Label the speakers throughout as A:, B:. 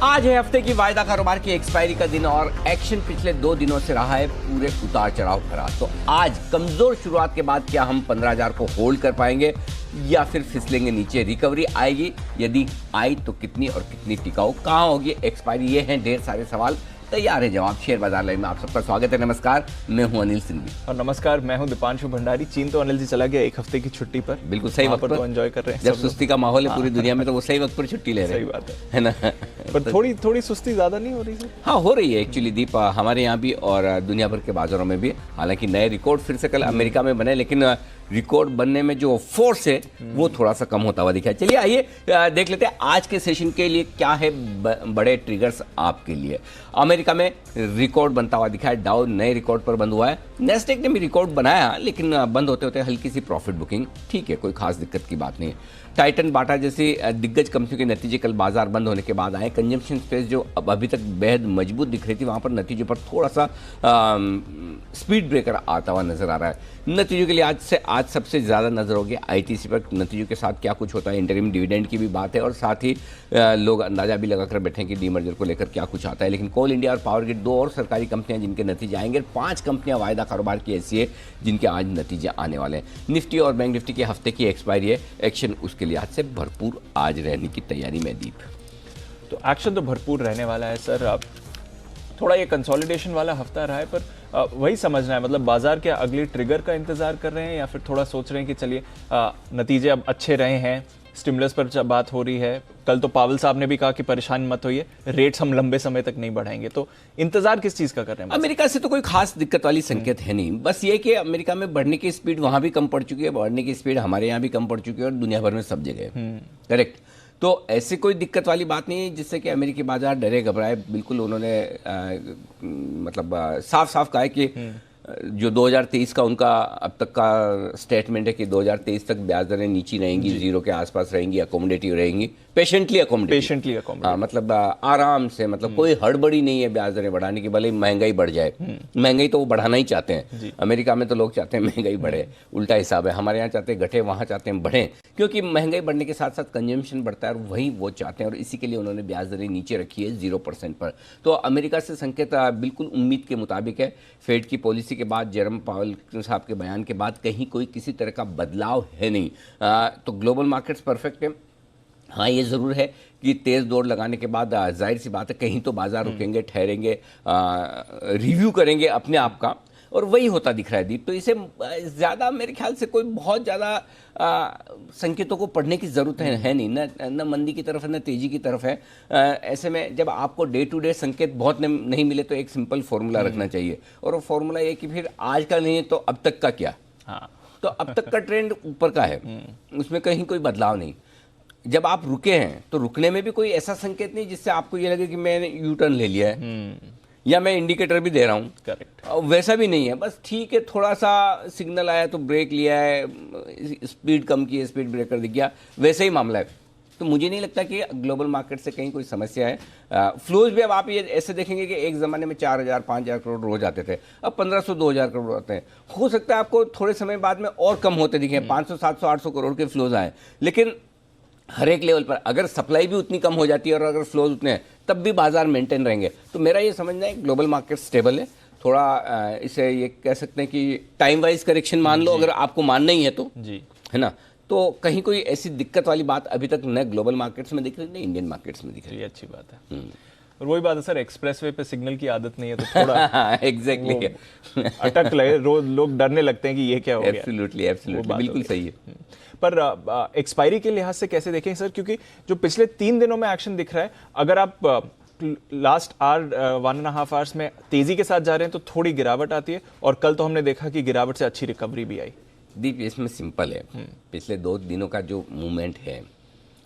A: आज है हफ्ते की वायदा कारोबार की एक्सपायरी का दिन और एक्शन पिछले 2 दिनों से रहा है पूरे उतार चढ़ाव भरा। तो आज कमजोर शुरुआत के बाद क्या हम 15,000 को होल्ड कर पाएंगे या फिर फिसलेंगे नीचे? रिकवरी आएगी, यदि आई तो कितनी और कितनी टिकाऊ, कहां होगी एक्सपायरी? ये हैं ढेर सारे सवाल, तैयार है जवाब। शेयर बाजार लाइव में आप सबका स्वागत है। नमस्कार, मैं हूं अनिल सिंघवी।
B: और नमस्कार, मैं हूं दीपांशु भंडारी। चीन तो अनिल जी चला गया 1 हफ्ते की छुट्टी पर।
A: बिल्कुल सही वक्त पर
B: तो एंजॉय कर रहे हैं।
A: जब सुस्ती का माहौल है पूरी दुनिया में तो वो सही वक्त पर छुट्टी ले रहे हैं।
B: सही बात
A: है ना।
B: पर थोड़ी सुस्ती ज्यादा नहीं हो रही है?
A: हाँ, हो रही है एक्चुअली दीप, हमारे यहाँ भी और दुनिया भर के बाजारों में भी। हालांकि नए रिकॉर्ड फिर से कल अमेरिका में बने, लेकिन रिकॉर्ड बनने में जो फोर्स है वो थोड़ा सा कम होता हुआ दिखा है। चलिए आइए देख लेते हैं आज के सेशन के लिए क्या है बड़े ट्रिगर्स आपके लिए। अमेरिका में रिकॉर्ड बनता हुआ दिखा है। डाउ नए रिकॉर्ड पर बंद हुआ है। नेस्डेक ने भी रिकॉर्ड बनाया, लेकिन बंद होते होते हल्की सी प्रॉफिट बुकिंग, ठीक है, कोई खास दिक्कत की बात नहीं है। टाइटन, बाटा जैसी दिग्गज कंपनियों के नतीजे कल बाजार बंद होने के बाद आए। कंजम्पशन स्पेस जो अब अभी तक बेहद मजबूत दिख रही थी, वहां पर नतीजों पर थोड़ा सा स्पीड ब्रेकर आता हुआ नजर आ रहा है। नतीजों के लिए आज सबसे ज़्यादा नजर होगी आईटीसी पर। नतीजों के साथ क्या कुछ होता है, इंटरिम डिविडेंड की भी बात है और साथ ही लोग अंदाजा भी लगाकर बैठे कि डीमर्जर को लेकर क्या कुछ आता है। लेकिन कोल इंडिया और पावर ग्रिड 2 और सरकारी कंपनियां जिनके नतीजे आएंगे, 5 कंपनियां वायदा कारोबार की ऐसी है जिनके आज नतीजे आने वाले हैं। निफ्टी और बैंक निफ्टी के हफ्ते की एक्सपायरी है, एक्शन उसके लिए आज से भरपूर आज रहने की तैयारी में दीप।
B: तो एक्शन तो भरपूर रहने वाला है सर। अब थोड़ा ये कंसोलिडेशन वाला हफ्ता रहा है, पर वही समझना है, मतलब बाजार क्या अगली ट्रिगर का इंतजार कर रहे हैं या फिर थोड़ा सोच रहे हैं कि चलिए नतीजे अब अच्छे रहे हैं, स्टिमुलस पर बात हो रही है। कल तो पावल साहब ने भी कहा कि परेशान मत होइए, रेट्स हम लंबे समय तक नहीं बढ़ाएंगे। तो इंतजार किस चीज का कर रहे हैं?
A: अमेरिका से तो कोई खास दिक्कत वाली संकेत है नहीं, बस ये कि अमेरिका में बढ़ने की स्पीड वहां भी कम पड़ चुकी है, बढ़ने की स्पीड हमारे यहाँ भी कम पड़ चुकी है और दुनिया भर में सब जगह। करेक्ट। तो ऐसी कोई दिक्कत वाली बात नहीं है जिससे कि अमेरिकी बाजार डरे घबराए। बिल्कुल उन्होंने मतलब साफ साफ कहा है कि जो 2023 का उनका अब तक का स्टेटमेंट है कि 2023 तक ब्याज दरें नीची रहेंगी, जीरो के आसपास रहेंगी, अकोमोडेटिव रहेंगी, पेशेंटली अकोमोडेटिव। मतलब आराम से, मतलब कोई हड़बड़ी नहीं है ब्याज दरें बढ़ाने की, भले महंगाई बढ़ जाए। महंगाई तो वो बढ़ाना ही चाहते हैं। अमेरिका में तो लोग चाहते हैं महंगाई बढ़े, उल्टा हिसाब है। हमारे यहाँ चाहते हैं घटे, वहाँ चाहते हैं बढ़े, क्योंकि महंगाई बढ़ने के साथ साथ कंजम्पशन बढ़ता है और वही वो चाहते हैं और इसी के लिए उन्होंने ब्याज दरें नीचे रखी है 0% पर। तो अमेरिका से संकेत बिल्कुल उम्मीद के मुताबिक है। फेड की पॉलिसी के बाद, जेरम पावल साहब के बयान के बाद कहीं कोई किसी तरह का बदलाव है नहीं। तो ग्लोबल मार्केट्स परफेक्ट है। हाँ, ये ज़रूर है कि तेज़ दौड़ लगाने के बाद जाहिर सी बात है कहीं तो बाजार रुकेंगे, ठहरेंगे, रिव्यू करेंगे अपने आप का, और वही होता दिख रहा है दीप। तो इसे ज़्यादा मेरे ख्याल से कोई बहुत ज़्यादा संकेतों को पढ़ने की ज़रूरत है नहीं, न मंदी की तरफ है न तेज़ी की तरफ है। ऐसे में जब आपको डे टू डे संकेत बहुत नहीं मिले तो एक सिंपल फॉर्मूला रखना चाहिए, और वो फॉर्मूला ये कि फिर आज का नहीं तो अब तक का क्या।
B: हाँ,
A: तो अब तक का ट्रेंड ऊपर का है, उसमें कहीं कोई बदलाव नहीं। जब आप रुके हैं तो रुकने में भी कोई ऐसा संकेत नहीं जिससे आपको ये लगे कि मैंने यू टर्न ले लिया है या मैं इंडिकेटर भी दे रहा हूँ।
B: करेक्ट।
A: वैसा भी नहीं है, बस ठीक है, थोड़ा सा सिग्नल आया तो ब्रेक लिया है, स्पीड कम की है, स्पीड ब्रेकर दिख गया, वैसे ही मामला है। तो मुझे नहीं लगता कि ग्लोबल मार्केट से कहीं कोई समस्या है। फ्लोज भी अब आप ये ऐसे देखेंगे कि एक ज़माने में 4,000 5,000 करोड़ रोज आते थे, अब 1,500 2,000 करोड़ आते हैं। हो सकता है आपको थोड़े समय बाद में और कम होते दिखें, 500 700 800 करोड़ के फ्लोज आए, लेकिन हर एक लेवल पर अगर सप्लाई भी उतनी कम हो जाती है और अगर फ्लोज उतने हैं तब भी बाजार मेंटेन रहेंगे। तो मेरा ये समझना है ग्लोबल मार्केट स्टेबल है। थोड़ा इसे ये कह सकते हैं कि टाइम वाइज करेक्शन मान लो, अगर आपको मानना ही है तो जी, है ना। तो कहीं कोई ऐसी दिक्कत वाली बात अभी तक न ग्लोबल मार्केट्स में दिख रही, न इंडियन मार्केट्स में दिख रही है।
B: अच्छी बात है। और वही बात है सर, एक्सप्रेसवे पे सिग्नल की आदत नहीं है तो थोड़ा
A: एग्जैक्टली
B: अटक लगे, रोज लोग डरने लगते हैं कि ये क्या हो गया।
A: एब्सोल्युटली बिल्कुल सही है।
B: पर एक्सपायरी के लिहाज से कैसे देखें सर, क्योंकि जो पिछले 3 दिनों में एक्शन दिख रहा है, अगर आप लास्ट आवर 1.5 आवर्स में तेजी के साथ जा रहे हैं तो थोड़ी गिरावट आती है, और कल तो हमने देखा कि गिरावट से अच्छी रिकवरी भी आई।
A: दीप, इसमें सिंपल है, पिछले 2 दिनों का जो मूवमेंट है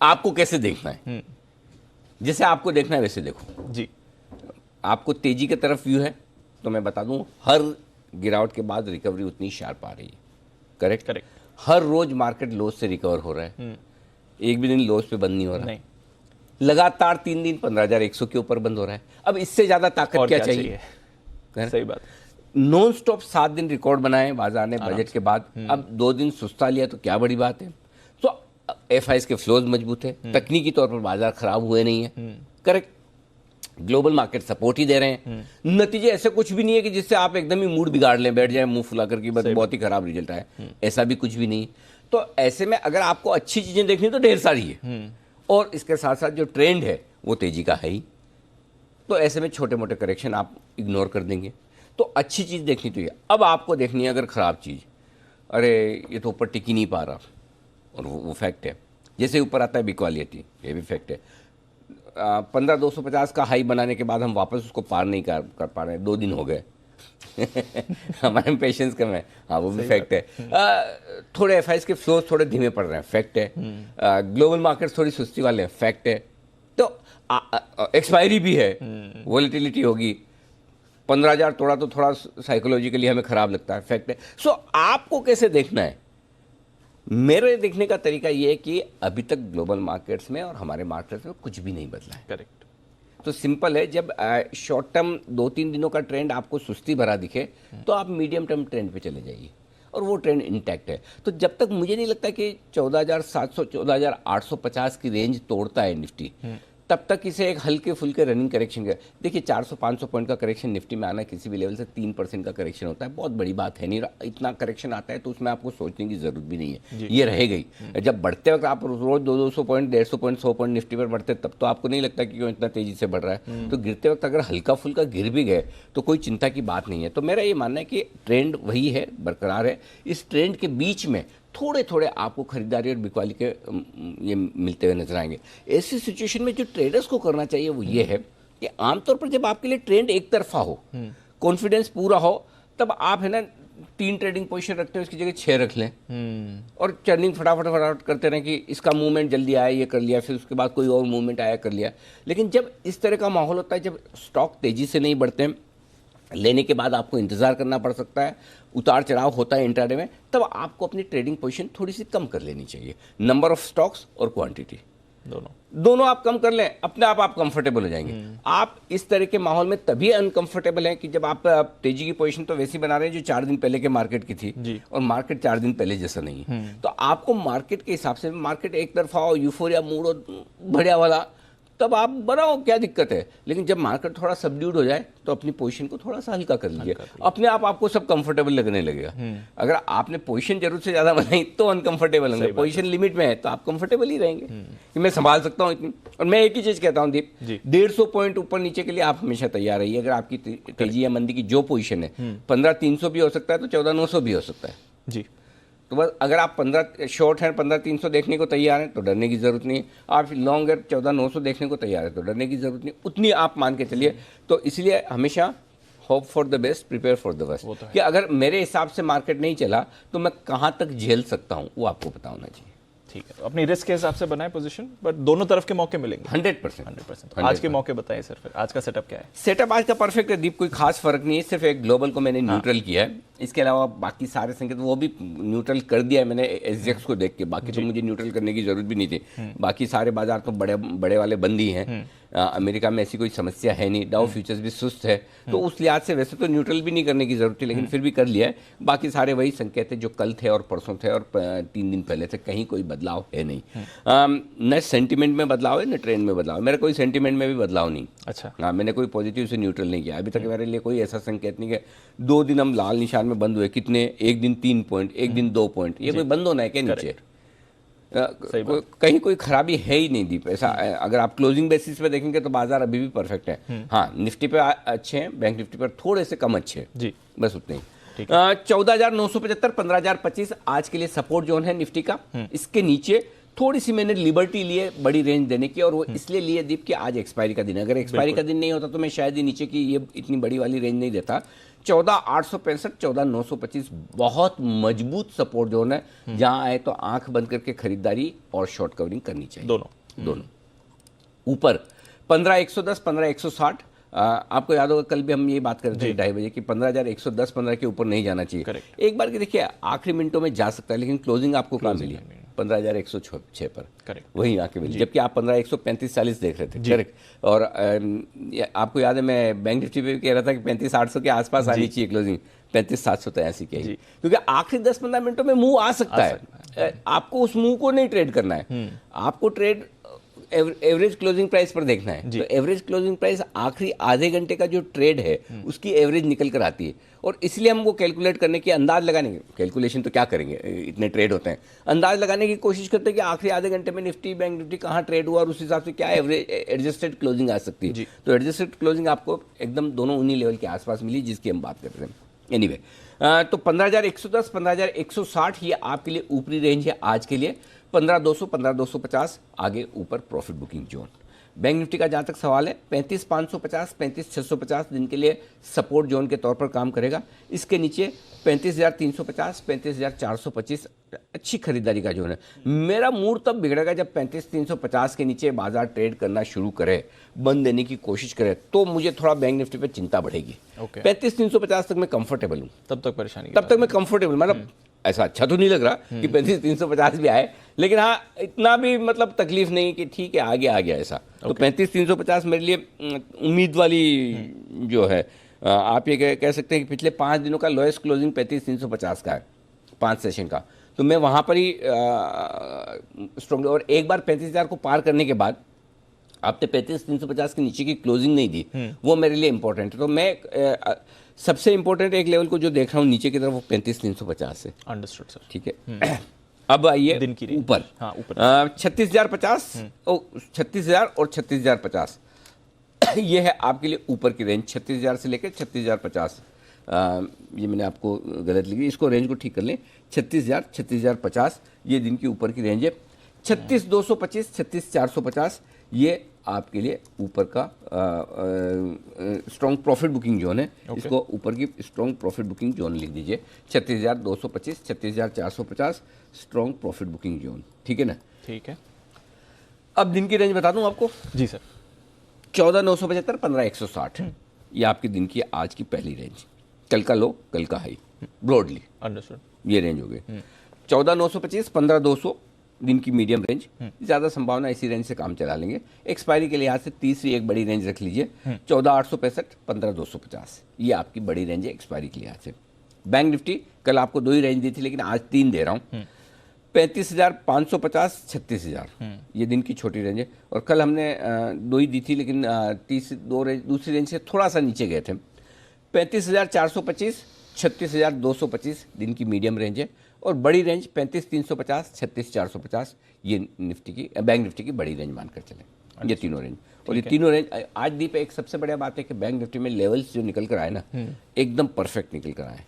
A: आपको कैसे देखना है, जैसे आपको देखना है वैसे देखो
B: जी।
A: आपको तेजी की तरफ व्यू है तो मैं बता दूं हर गिरावट के बाद रिकवरी उतनी शार्प आ रही है। करेक्ट। हर रोज मार्केट लॉस से रिकवर हो रहा है, एक भी दिन लॉस पे बंद नहीं हो रहा है। लगातार 3 दिन 15,100 के ऊपर बंद हो रहा है। अब इससे ज्यादा ताकत क्या चाहिए?
B: सही बात।
A: नॉन स्टॉप 7 दिन रिकॉर्ड बनाए बाजार ने बजट के बाद, अब 2 दिन सुस्ता लिया तो क्या बड़ी बात है। तो एफआईएस के फ्लोज मजबूत है, तकनीकी तौर पर बाजार खराब हुए नहीं है। करेक्ट। ग्लोबल मार्केट सपोर्ट ही दे रहे हैं, नतीजे ऐसे कुछ भी नहीं है कि जिससे आप एकदम ही मूड बिगाड़ लें, बैठ जाए मुंह फुला करके बस बहुत ही खराब रिजल्ट आए, ऐसा भी कुछ भी नहीं। तो ऐसे में अगर आपको अच्छी चीजें देखनी तो ढेर सारी है, और इसके साथ साथ जो ट्रेंड है वो तेजी का है ही। तो ऐसे में छोटे मोटे करेक्शन आप इग्नोर कर देंगे। तो अच्छी चीज देखनी तो ये, अब आपको देखनी है अगर खराब चीज, अरे ये तो ऊपर टिक ही नहीं पा रहा, और वो फैक्ट है। जैसे ऊपर आता है बिक्वालिटी, ये भी फैक्ट है। 15,250 का हाई बनाने के बाद हम वापस उसको पार नहीं कर पा रहे हैं, 2 दिन हो गए। हमारे में पेशेंस कम है, हाँ वो भी फैक्ट है। थोड़े एफआईज के फ्लोज थोड़े धीमे पड़ रहे हैं, फैक्ट है। ग्लोबल मार्केट्स थोड़ी सुस्ती वाले हैं, फैक्ट है। तो एक्सपायरी भी है, वोलेटिलिटी होगी। 15,000 तोड़ा तो थोड़ा साइकोलॉजिकली हमें खराब लगता है, फैक्ट है। सो आपको कैसे देखना है? मेरे देखने का तरीका ये है कि अभी तक ग्लोबल मार्केट्स में और हमारे मार्केट्स में कुछ भी नहीं बदला है।
B: करेक्ट।
A: तो सिंपल है, जब शॉर्ट टर्म 2-3 दिनों का ट्रेंड आपको सुस्ती भरा दिखे तो आप मीडियम टर्म ट्रेंड पे चले जाइए, और वो ट्रेंड इंटैक्ट है। तो जब तक मुझे नहीं लगता कि 14,700 14,850 की रेंज तोड़ता है निफ्टी, तब तक इसे एक हल्के फुल्के रनिंग करेक्शन का, देखिए 400-500 पॉइंट का करेक्शन निफ्टी में आना किसी भी लेवल से 3% का करेक्शन होता है, बहुत बड़ी बात है नहीं। इतना करेक्शन आता है तो उसमें आपको सोचने की जरूरत भी नहीं है, ये रहेगा ही। जब बढ़ते वक्त आप रोज 200 पॉइंट, 150 पॉइंट, 100 पॉइंट निफ्टी पर बढ़ते, तब तो आपको नहीं लगता कि क्यों इतना तेजी से बढ़ रहा है। तो गिरते वक्त अगर हल्का फुल्का गिर भी गए तो कोई चिंता की बात नहीं है। तो मेरा ये मानना है कि ट्रेंड वही है, बरकरार है। इस ट्रेंड के बीच में थोड़े थोड़े आपको खरीदारी और बिकवाली के ये मिलते हुए नजर आएंगे। ऐसी सिचुएशन में जो ट्रेडर्स को करना चाहिए वो ये है कि आमतौर पर जब आपके लिए ट्रेंड एक तरफा हो, कॉन्फिडेंस पूरा हो, तब आप है ना 3 ट्रेडिंग पोजीशन रखते हैं, उसकी जगह 6 रख लें, और चर्निंग फटाफट करते रहें कि इसका मूवमेंट जल्दी आया ये कर लिया, फिर उसके बाद कोई और मूवमेंट आया कर लिया। लेकिन जब इस तरह का माहौल होता है, जब स्टॉक तेजी से नहीं बढ़ते हैं, लेने के बाद आपको इंतजार करना पड़ सकता है, उतार चढ़ाव होता है इंट्राडे में, तब आपको अपनी ट्रेडिंग पोजीशन थोड़ी सी कम कर लेनी चाहिए। नंबर ऑफ स्टॉक्स और क्वांटिटी दोनों आप कम कर लें, अपने आप कंफर्टेबल हो जाएंगे। आप इस तरह के माहौल में तभी अनकंफर्टेबल हैं कि जब आप तेजी की पोजीशन तो वैसी बना रहे हैं जो 4 दिन पहले के मार्केट की थी, और मार्केट 4 दिन पहले जैसा नहीं है। तो आपको मार्केट के हिसाब से, मार्केट एक तरफा हो, यूफोरिया मूड हो बढ़िया वाला, तब आप बनाओ, क्या दिक्कत है। लेकिन जब मार्केट थोड़ा सबड्यूड हो जाए तो अपनी पोजीशन को थोड़ा सा हल्का कर लीजिए, अपने आप आपको सब कंफर्टेबल लगने लगेगा। अगर आपने पोजीशन जरूरत से ज्यादा बनाई तो अनकंफर्टेबल होंगे, पोजीशन लिमिट में है तो आप कंफर्टेबल ही रहेंगे कि मैं संभाल सकता हूँ इतनी। और मैं एक ही चीज कहता हूँ दीप, 150 पॉइंट ऊपर नीचे के लिए आप हमेशा तैयार रहिए। अगर आपकी तेजी या मंदी की जो पोजीशन है, 15,300 भी हो सकता है तो 14,900 भी हो सकता है जी। तो बस अगर आप 15 शॉर्ट है, 15,300 देखने को तैयार हैं तो डरने की जरूरत नहीं है। आप लॉन्ग है 14,900 देखने को तैयार है तो डरने की जरूरत नहीं, उतनी आप मान के चलिए। तो इसलिए हमेशा hope for the best, prepare for the worst, कि अगर मेरे हिसाब से मार्केट नहीं चला तो मैं कहाँ तक झेल सकता हूँ, वो आपको पता होना चाहिए।
B: ठीक है, अपनी रिस्क के हिसाब से बनाए पोजीशन, बट दोनों तरफ के मौके मिलेंगे।
A: 100%।
B: आज के मौके बताइए सर, फिर आज का सेटअप क्या है?
A: सेटअप आज का परफेक्ट है दीप, कोई खास फर्क नहीं है, सिर्फ एक ग्लोबल को मैंने न्यूट्रल किया है। इसके अलावा बाकी सारे संकेत वो भी न्यूट्रल कर दिया है मैंने एसजेक्स को देख के, बाकी तो मुझे न्यूट्रल करने की जरूरत भी नहीं थी। बाकी सारे बाजार तो बड़े वाले बंद ही हैं। अमेरिका में ऐसी कोई समस्या है नहीं, डाउ फ्यूचर्स भी सुस्त है, तो उस लिहाज से वैसे तो न्यूट्रल भी नहीं करने की जरूरत थी, लेकिन फिर भी कर लिया है। बाकी सारे वही संकेत है जो कल थे और परसों थे और 3 दिन पहले थे, कहीं कोई बदलाव है नहीं। न सेंटिमेंट में बदलाव है न ट्रेंड में बदलाव है, मेरा कोई सेंटिमेंट में भी बदलाव नहीं।
B: अच्छा,
A: हाँ, मैंने कोई पॉजिटिव से न्यूट्रल नहीं किया अभी तक। मेरे लिए कोई ऐसा संकेत नहीं है 2 दिन हम लाल निशान में बंद हुए, कितने, एक दिन 3 पॉइंट, एक दिन 2 पॉइंट, ये कोई बंद होना है क्या नीचे? कहीं कोई खराबी है ही नहीं दीप ऐसा। अगर आप क्लोजिंग बेसिस पे देखेंगे तो बाजार अभी भी परफेक्ट है। हाँ, निफ्टी पे अच्छे हैं, बैंक निफ्टी पर थोड़े से कम अच्छे हैं जी, बस उतने ही। 14,975, 15,025 आज के लिए सपोर्ट जोन है निफ्टी का। इसके नीचे थोड़ी सी मैंने लिबर्टी लिए बड़ी रेंज देने की, और वो इसलिए लिए दीप कि आज एक्सपायरी का दिन है। अगर एक्सपायरी का दिन नहीं होता तो मैं शायद ही नीचे की ये इतनी बड़ी वाली रेंज नहीं देता। 14,865, 14,925 बहुत मजबूत सपोर्ट जोन है, जहां आए तो आंख बंद करके खरीदारी और शॉर्ट कवरिंग करनी चाहिए। दोनों ऊपर 15,110, 15,160। आपको याद होगा कल भी हम ये बात कर रहे थे 2:30 बजे कि 15,110, 15 के ऊपर नहीं जाना चाहिए। एक बार की देखिए आखिरी मिनटों में जा सकता है, लेकिन क्लोजिंग आपको कहाँ मिली? 15,106 पर, करेक्ट, वही आके मिली, जबकि आप 15,135-40 देख रहे थे, करेक्ट। और आपको याद है मैं बैंक निफ्टी पे भी कह रहा था कि 35,800 के आसपास आनी चाहिए क्लोजिंग, 35,783 की, क्योंकि आखिरी 10-15 मिनटों में मूव आ सकता है। आपको उस मूव को नहीं ट्रेड करना है, आपको ट्रेड एवरेज क्लोजिंग प्राइस पर देखना है, तो एवरेज क्लोजिंग प्राइस आखिरी आधे घंटे का जो ट्रेड है उसकी एवरेज निकल कर आती है, और इसलिए हमको कैलकुलेट करने की, अंदाज लगाने की, कैलकुलेशन तो क्या करेंगे, इतने ट्रेड होते हैं, अंदाज लगाने की कोशिश करते हैं कि आखिरी आधे घंटे में निफ्टी बैंक निफ्टी कहाँ ट्रेड हुआ और उस हिसाब से क्या एवरेज एडजस्टेड क्लोजिंग आ सकती है। तो एडजस्टेड क्लोजिंग आपको एकदम दोनों उन्हीं लेवल के आसपास मिली जिसकी हम बात कर रहे हैं। एनीवे तो 15,110 15,160 ये आपके लिए ऊपरी रेंज है आज के लिए। 15,200 15,250 आगे ऊपर profit booking zone. Bank Nifty का जहाँ तक सवाल है 35,550 35,650 दिन के लिए सपोर्ट जोन के तौर पर काम करेगा। इसके नीचे 35,350 35,425 अच्छी खरीदारी का जोन है। मेरा मूड तब बिगड़ेगा जब 35,350 के नीचे बाजार ट्रेड करना शुरू करे, बंद देने की कोशिश करे, तो मुझे थोड़ा बैंक निफ्टी पे चिंता बढ़ेगी। 35,350 तक मैं कंफर्टेबल हूँ,
B: तब तक परेशानी,
A: तब तक मैं कंफर्टेबल, मतलब ऐसा अच्छा तो नहीं लग रहा कि 35,350 भी आए, लेकिन हाँ इतना भी मतलब तकलीफ नहीं कि ठीक है आ गया ऐसा। तो 35,350 मेरे लिए उम्मीद वाली जो है, आप ये कह सकते हैं कि पिछले 5 दिनों का लोएस्ट क्लोजिंग 35,350 का है, 5 सेशन का, तो मैं वहाँ पर ही स्ट्रॉन्ग, और एक बार 35,000 को पार करने के बाद आपने 35,350 के नीचे की क्लोजिंग नहीं दी, वो मेरे लिए इंपॉर्टेंट है। तो मैं सबसे इंपॉर्टेंट एक लेवल को जो देख रहा हूँ नीचे की तरफ वो 35,350 है।
B: अंडरस्टूड सर,
A: ठीक है। अब आइए
B: दिन की
A: ऊपर,
B: हाँ ऊपर
A: 36,050 36,000 और 36,050 ये है आपके लिए ऊपर की रेंज, 36,000 से लेकर 36,050। ये मैंने आपको गलत लिखी, इसको रेंज को ठीक कर लें, 36,000 36,050 ये दिन की ऊपर की रेंज है। 36,225 36,450 ये आपके लिए ऊपर का स्ट्रॉन्ग प्रॉफिट बुकिंग जोन है। इसको ऊपर की स्ट्रॉन्ग प्रॉफिट बुकिंग जोन लिख दीजिए, 36,225 36,450 स्ट्रॉन्ग प्रॉफिट बुकिंग जोन। ठीक है ना?
B: ठीक है।
A: अब दिन की रेंज बता दूं आपको।
B: जी सर।
A: 14,975 15,160 ये आपके दिन की आज की पहली रेंज, कल का लो कल का हाई, ब्रॉडली
B: अंडरस्टूड
A: ये रेंज हो गई। 14,925 15,200 दिन की मीडियम रेंज, ज़्यादा संभावना इसी रेंज से काम चला लेंगे। एक्सपायरी के लिहाज से तीसरी एक बड़ी रेंज रख लीजिए, 14,865 15,250 ये आपकी बड़ी रेंज है एक्सपायरी के लिहाज से। बैंक निफ्टी कल आपको 2 ही रेंज दी थी, लेकिन आज 3 दे रहा हूँ, 35,550 36,000 ये दिन की छोटी रेंज है। और कल हमने 2 ही दी थी, लेकिन दूसरी रेंज से थोड़ा सा नीचे गए थे। 35,425 36,225 दिन की मीडियम रेंज है, और बड़ी रेंज 35,350 36,450 ये निफ्टी की बैंक निफ्टी की बड़ी रेंज मानकर चलें। ये तीनों रेंज, और ये तीनों रेंज आज दीप एक सबसे बड़ी बात है कि बैंक निफ्टी में लेवल्स जो निकल कर आए ना एकदम परफेक्ट निकल कर आए।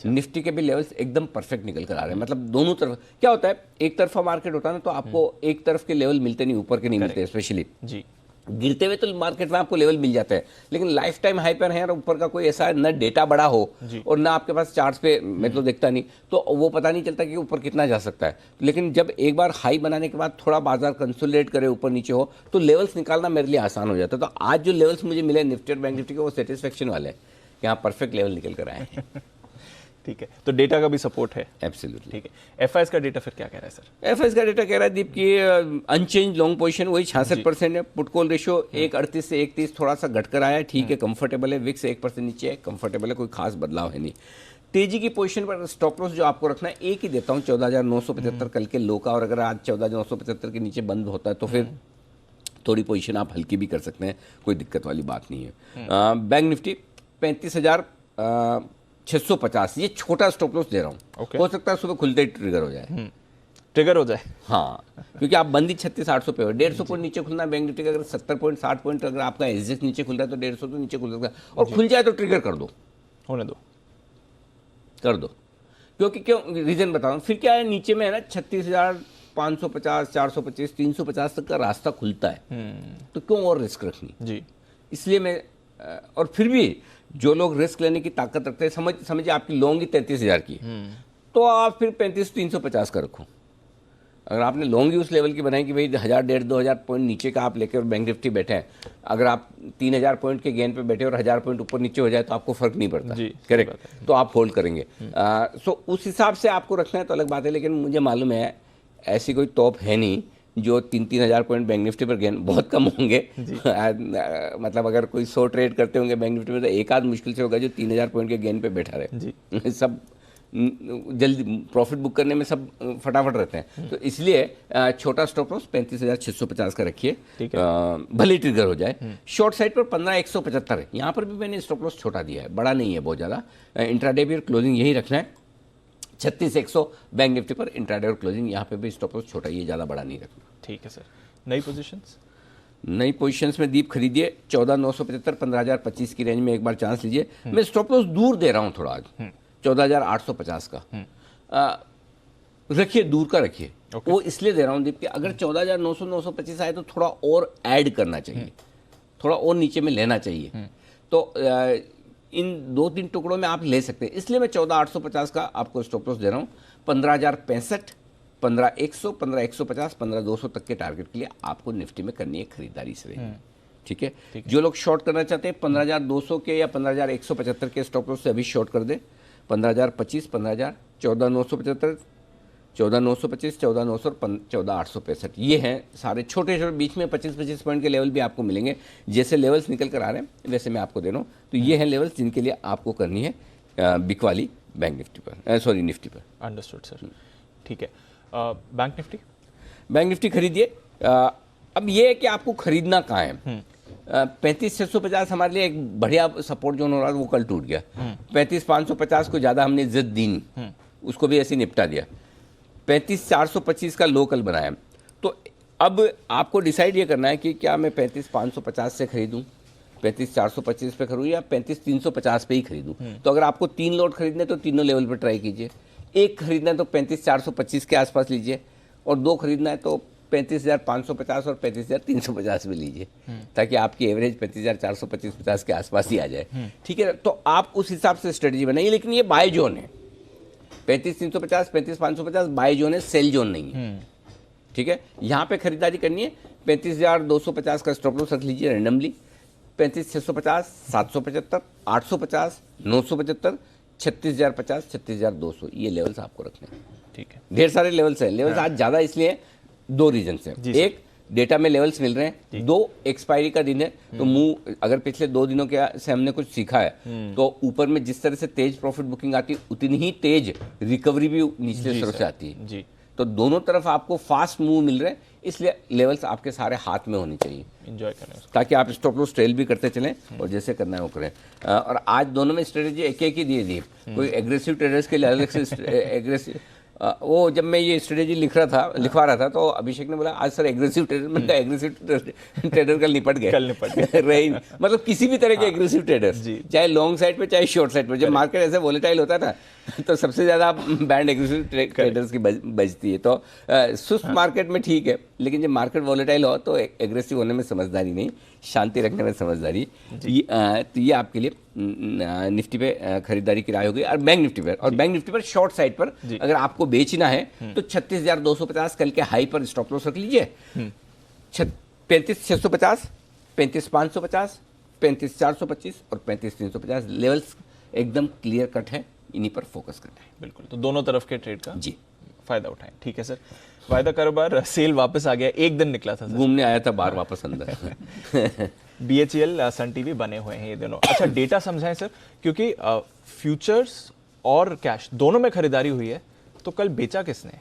A: निफ्टी के भी लेवल्स एकदम परफेक्ट निकल कर आ रहे हैं, मतलब दोनों तरफ। क्या होता है, एक तरफा मार्केट होता है ना, तो आपको एक तरफ के लेवल मिलते नहीं, ऊपर के नहीं मिलते, स्पेशली
B: जी
A: गिरते हुए तो मार्केट में आपको लेवल मिल जाता है, लेकिन लाइफ टाइम हाई पर है और ऊपर का कोई ऐसा न डेटा बड़ा हो और ना आपके पास चार्ट्स पे, मैं तो देखता नहीं, तो वो पता नहीं चलता कि ऊपर कितना जा सकता है। लेकिन जब एक बार हाई बनाने के बाद थोड़ा बाजार कंसोलिडेट करे, ऊपर नीचे हो, तो लेवल्स निकालना मेरे लिए आसान हो जाता है। तो आज जो लेवल्स मुझे मिले निफ्टी और बैंक निफ्टी के, वो सेटिस्फेक्शन वाले हैं कि हाँ परफेक्ट लेवल निकल कर आए हैं।
B: ठीक है, तो डेटा का भी सपोर्ट है।
A: एब्सोल्युटली।
B: ठीक है। एफआईएस का डेटा फिर क्या कह रहा है सर?
A: एफआईएस का डेटा कह रहा है दीप की अनचेंज लॉन्ग पोजीशन वही 66% है। पुट कॉल रेशियो 1.38 से 1.30 थोड़ा सा घटकर आया है, ठीक है, कंफर्टेबल है। विक्स 1% नीचे है, कंफर्टेबल है, कोई खास बदलाव है नहीं। तेजी की पोजीशन पर स्टॉप लॉस जो आपको रखना है एक ही देता हूँ, 14,975 कल के लो का, और अगर आज 14,975 के नीचे बंद होता है तो फिर थोड़ी पोजीशन आप हल्की भी कर सकते हैं, कोई दिक्कत वाली बात नहीं है। बैंक निफ्टी 35,650 ये छोटा स्टॉप लॉस दे रहा हूँ। हो सकता है सुबह खुलते ही ट्रिगर हो जाए,
B: ट्रिगर हो जाए।
A: हाँ, क्योंकि आप बंदी 36,800 पे हो, 150 पॉइंट नीचे खुलना है बैंक निफ्टी का। अगर 70 पॉइंट 60 पॉइंट अगर आपका एग्जिट नीचे खुल रहा है तो 150 तो नीचे खुल सकता है, और खुल जाए तो ट्रिगर कर दो,
B: होने दो,
A: कर दो। क्योंकि क्यों रीजन बता रहा हूँ, फिर क्या है, नीचे में है ना 36,550 425 350 तक का रास्ता खुलता है, तो क्यों और रिस्क रखनी
B: जी।
A: इसलिए मैं, और फिर भी जो लोग रिस्क लेने की ताकत रखते हैं, समझिए आपकी लॉन्ग ही 33,000 की, तो आप फिर 35,350 का रखो। अगर आपने लॉन्ग ही उस लेवल की बनाई कि भाई 1,000 1,500 2,000 पॉइंट नीचे का आप लेके और बैंक निफ्टी बैठे हैं, अगर आप 3,000 पॉइंट के गेन पे बैठे और 1,000 पॉइंट ऊपर नीचे हो जाए तो आपको फर्क नहीं पड़ता, करेक्ट, तो आप होल्ड करेंगे। सो उस हिसाब से आपको रखना है तो अलग बात है, लेकिन मुझे मालूम है ऐसी कोई टॉप है नहीं जो 3,000 पॉइंट बैंक निफ्टी पर गेन, बहुत कम होंगे। मतलब अगर कोई 100 ट्रेड करते होंगे बैंक निफ्टी में तो एक आध मुश्किल से होगा जो 3,000 पॉइंट के गेन पे बैठा रहे। सब जल्दी प्रॉफिट बुक करने में सब फटाफट रहते हैं, तो इसलिए छोटा स्टॉप लॉस 35,650 का रखिए, भले ट्रिगर हो जाए। शॉर्ट साइड पर 15,175 यहाँ पर भी मैंने स्टॉप लॉस छोटा दिया है, बड़ा नहीं है बहुत ज़्यादा। इंट्राडे भी क्लोजिंग यही रखना है 36,100 बैंक निफ्टी पर, इंट्राडे और क्लोजिंग यहाँ पे भी स्टॉप लॉस छोटा, ये ज़्यादा बड़ा नहीं रखना।
B: ठीक है सर। नई पोजीशंस?
A: नई पोजीशंस में दीप खरीदिए 14,975 15,025 की रेंज में एक बार चांस लीजिए। मैं स्टॉप लॉस दूर दे रहा हूँ थोड़ा आज, 14,850 का रखिए, दूर का रखिए। वो इसलिए दे रहा हूँ दीप कि अगर 14,900 925 आए तो थोड़ा और ऐड करना चाहिए, थोड़ा और नीचे में लेना चाहिए। तो इन 2-3 टुकड़ों में आप ले सकते हैं, इसलिए मैं 14,850 का आपको स्टॉप लॉस दे रहा हूँ। 15,065, 15,100, 15,150, 15,200 तक के टारगेट के लिए आपको निफ्टी में करनी है खरीदारी से। ठीक है, जो लोग शॉर्ट करना चाहते हैं 15,200 के या 15,175 के स्टॉप लॉस से अभी शॉर्ट कर दे। 15,025, 15,000, 14,975, 14,925, 14,900 और 14,865, ये हैं सारे छोटे छोटे, बीच में 25-25 पॉइंट के लेवल भी आपको मिलेंगे। जैसे लेवल्स निकल कर आ रहे हैं वैसे मैं आपको दे रहा हूँ। तो ये हैं लेवल्स जिनके लिए आपको करनी है बिक वाली बैंक निफ्टी पर, सॉरी निफ्टी पर।
B: Understood sir. ठीक है, बैंक निफ्टी?
A: बैंक निफ्टी खरीदिए। अब ये है कि आपको खरीदना कहाँ है। 35,650 हमारे लिए एक बढ़िया सपोर्ट जोन हो रहा है, वो कल टूट गया। 35,550 को ज़्यादा हमने इज्जत दी नहीं, उसको भी ऐसे निपटा दिया। 35,425 का लो कल बनाया। तो अब आपको डिसाइड ये करना है कि क्या मैं 35,550 से खरीदूं, 35,425 पे खरीदूं या 35,350 पे ही खरीदूं। तो अगर आपको 3 लॉट खरीदने तो तीनों लेवल पर ट्राई कीजिए। एक खरीदना है तो 35,425 के आसपास लीजिए, और 2 खरीदना है तो 35,550 और 35,350 में लीजिए, ताकि आपकी एवरेज 35,425-50 के आसपास ही आ जाए। ठीक है, तो आप उस हिसाब से स्ट्रेटजी बनाइए। लेकिन ये बाय जोन है, 35,350, 35,550 बाय जोन है, सेल जोन नहीं है। ठीक है, यहाँ पे खरीदारी करनी है। 35,250 का स्टॉप लॉस रख लीजिए रैंडमली। 35,650, 775, 850, 975, 36,050, 36,200, ये लेवल्स आपको रखने हैं।
B: ठीक है,
A: ढेर सारे लेवल्स हैं। लेवल्स आज ज़्यादा इसलिए 2 रीजन से, एक डेटा में लेवल्स मिल रहे हैं, 2 एक्सपायरी का दिन है। तो मूव, अगर पिछले 2 दिनों के से हमने कुछ सीखा है तो ऊपर में जिस तरह से तेज प्रॉफिट बुकिंग आती है उतनी ही तेज रिकवरी भी निचले स्तरों से आती है
B: जी।
A: तो दोनों तरफ आपको फास्ट मूव मिल रहे हैं, इसलिए लेवल्स आपके सारे हाथ में होनी चाहिए,
B: एंजॉय करें उसको,
A: ताकि आप स्टॉप लॉस ट्रेल भी करते चलें और जैसे करना है वो करें। और आज दोनों में स्ट्रेटेजी एक ही दी थी। कोई एग्रेसिव ट्रेडर्स के लिए अलग से एग्रेसिव, वो जब मैं ये स्ट्रेटेजी लिखवा रहा था तो अभिषेक ने बोला आज सर एग्रेसिव ट्रेडर, मैंने कहा एग्रेसिव ट्रेडर कल निपट गए रही, मतलब किसी भी तरह के एग्रेसिव ट्रेडर, चाहे लॉन्ग साइड पे चाहे शॉर्ट साइड पे, जब मार्केट ऐसे वोलेटाइल होता था तो सबसे ज्यादा बैंड एग्रेसिव ट्रेडर्स की बजती है। तो सुस्त मार्केट में ठीक है, लेकिन जब मार्केट वोलेटाइल हो तो एग्रेसिव होने में समझदारी नहीं, शांति रखने में समझदारी। तो ये आपके लिए निफ्टी पे खरीदारी की राय हो गई। और बैंक निफ्टी पर, और बैंक निफ्टी पर शॉर्ट साइड पर अगर आपको बेचना है तो 36,250 कल के हाई पर स्टॉप लॉस रख लीजिए। 35,650, 35,550, 35,425 और 35,350 लेवल्स एकदम क्लियर कट है, इन्हीं पर फोकस करना है।
B: बिल्कुल, तो दोनों तरफ के ट्रेड का
A: जी
B: फायदा उठाएं। ठीक है सर, वायदा कारोबार सेल वापस आ गया, एक दिन निकला था सर,
A: घूमने आया था बाहर वापस अंदर।
B: BHEL, सन टीवी बने हुए हैं ये दोनों। अच्छा, डेटा समझाएं सर, क्योंकि फ्यूचर्स और कैश दोनों में खरीदारी हुई है, तो कल बेचा किसने?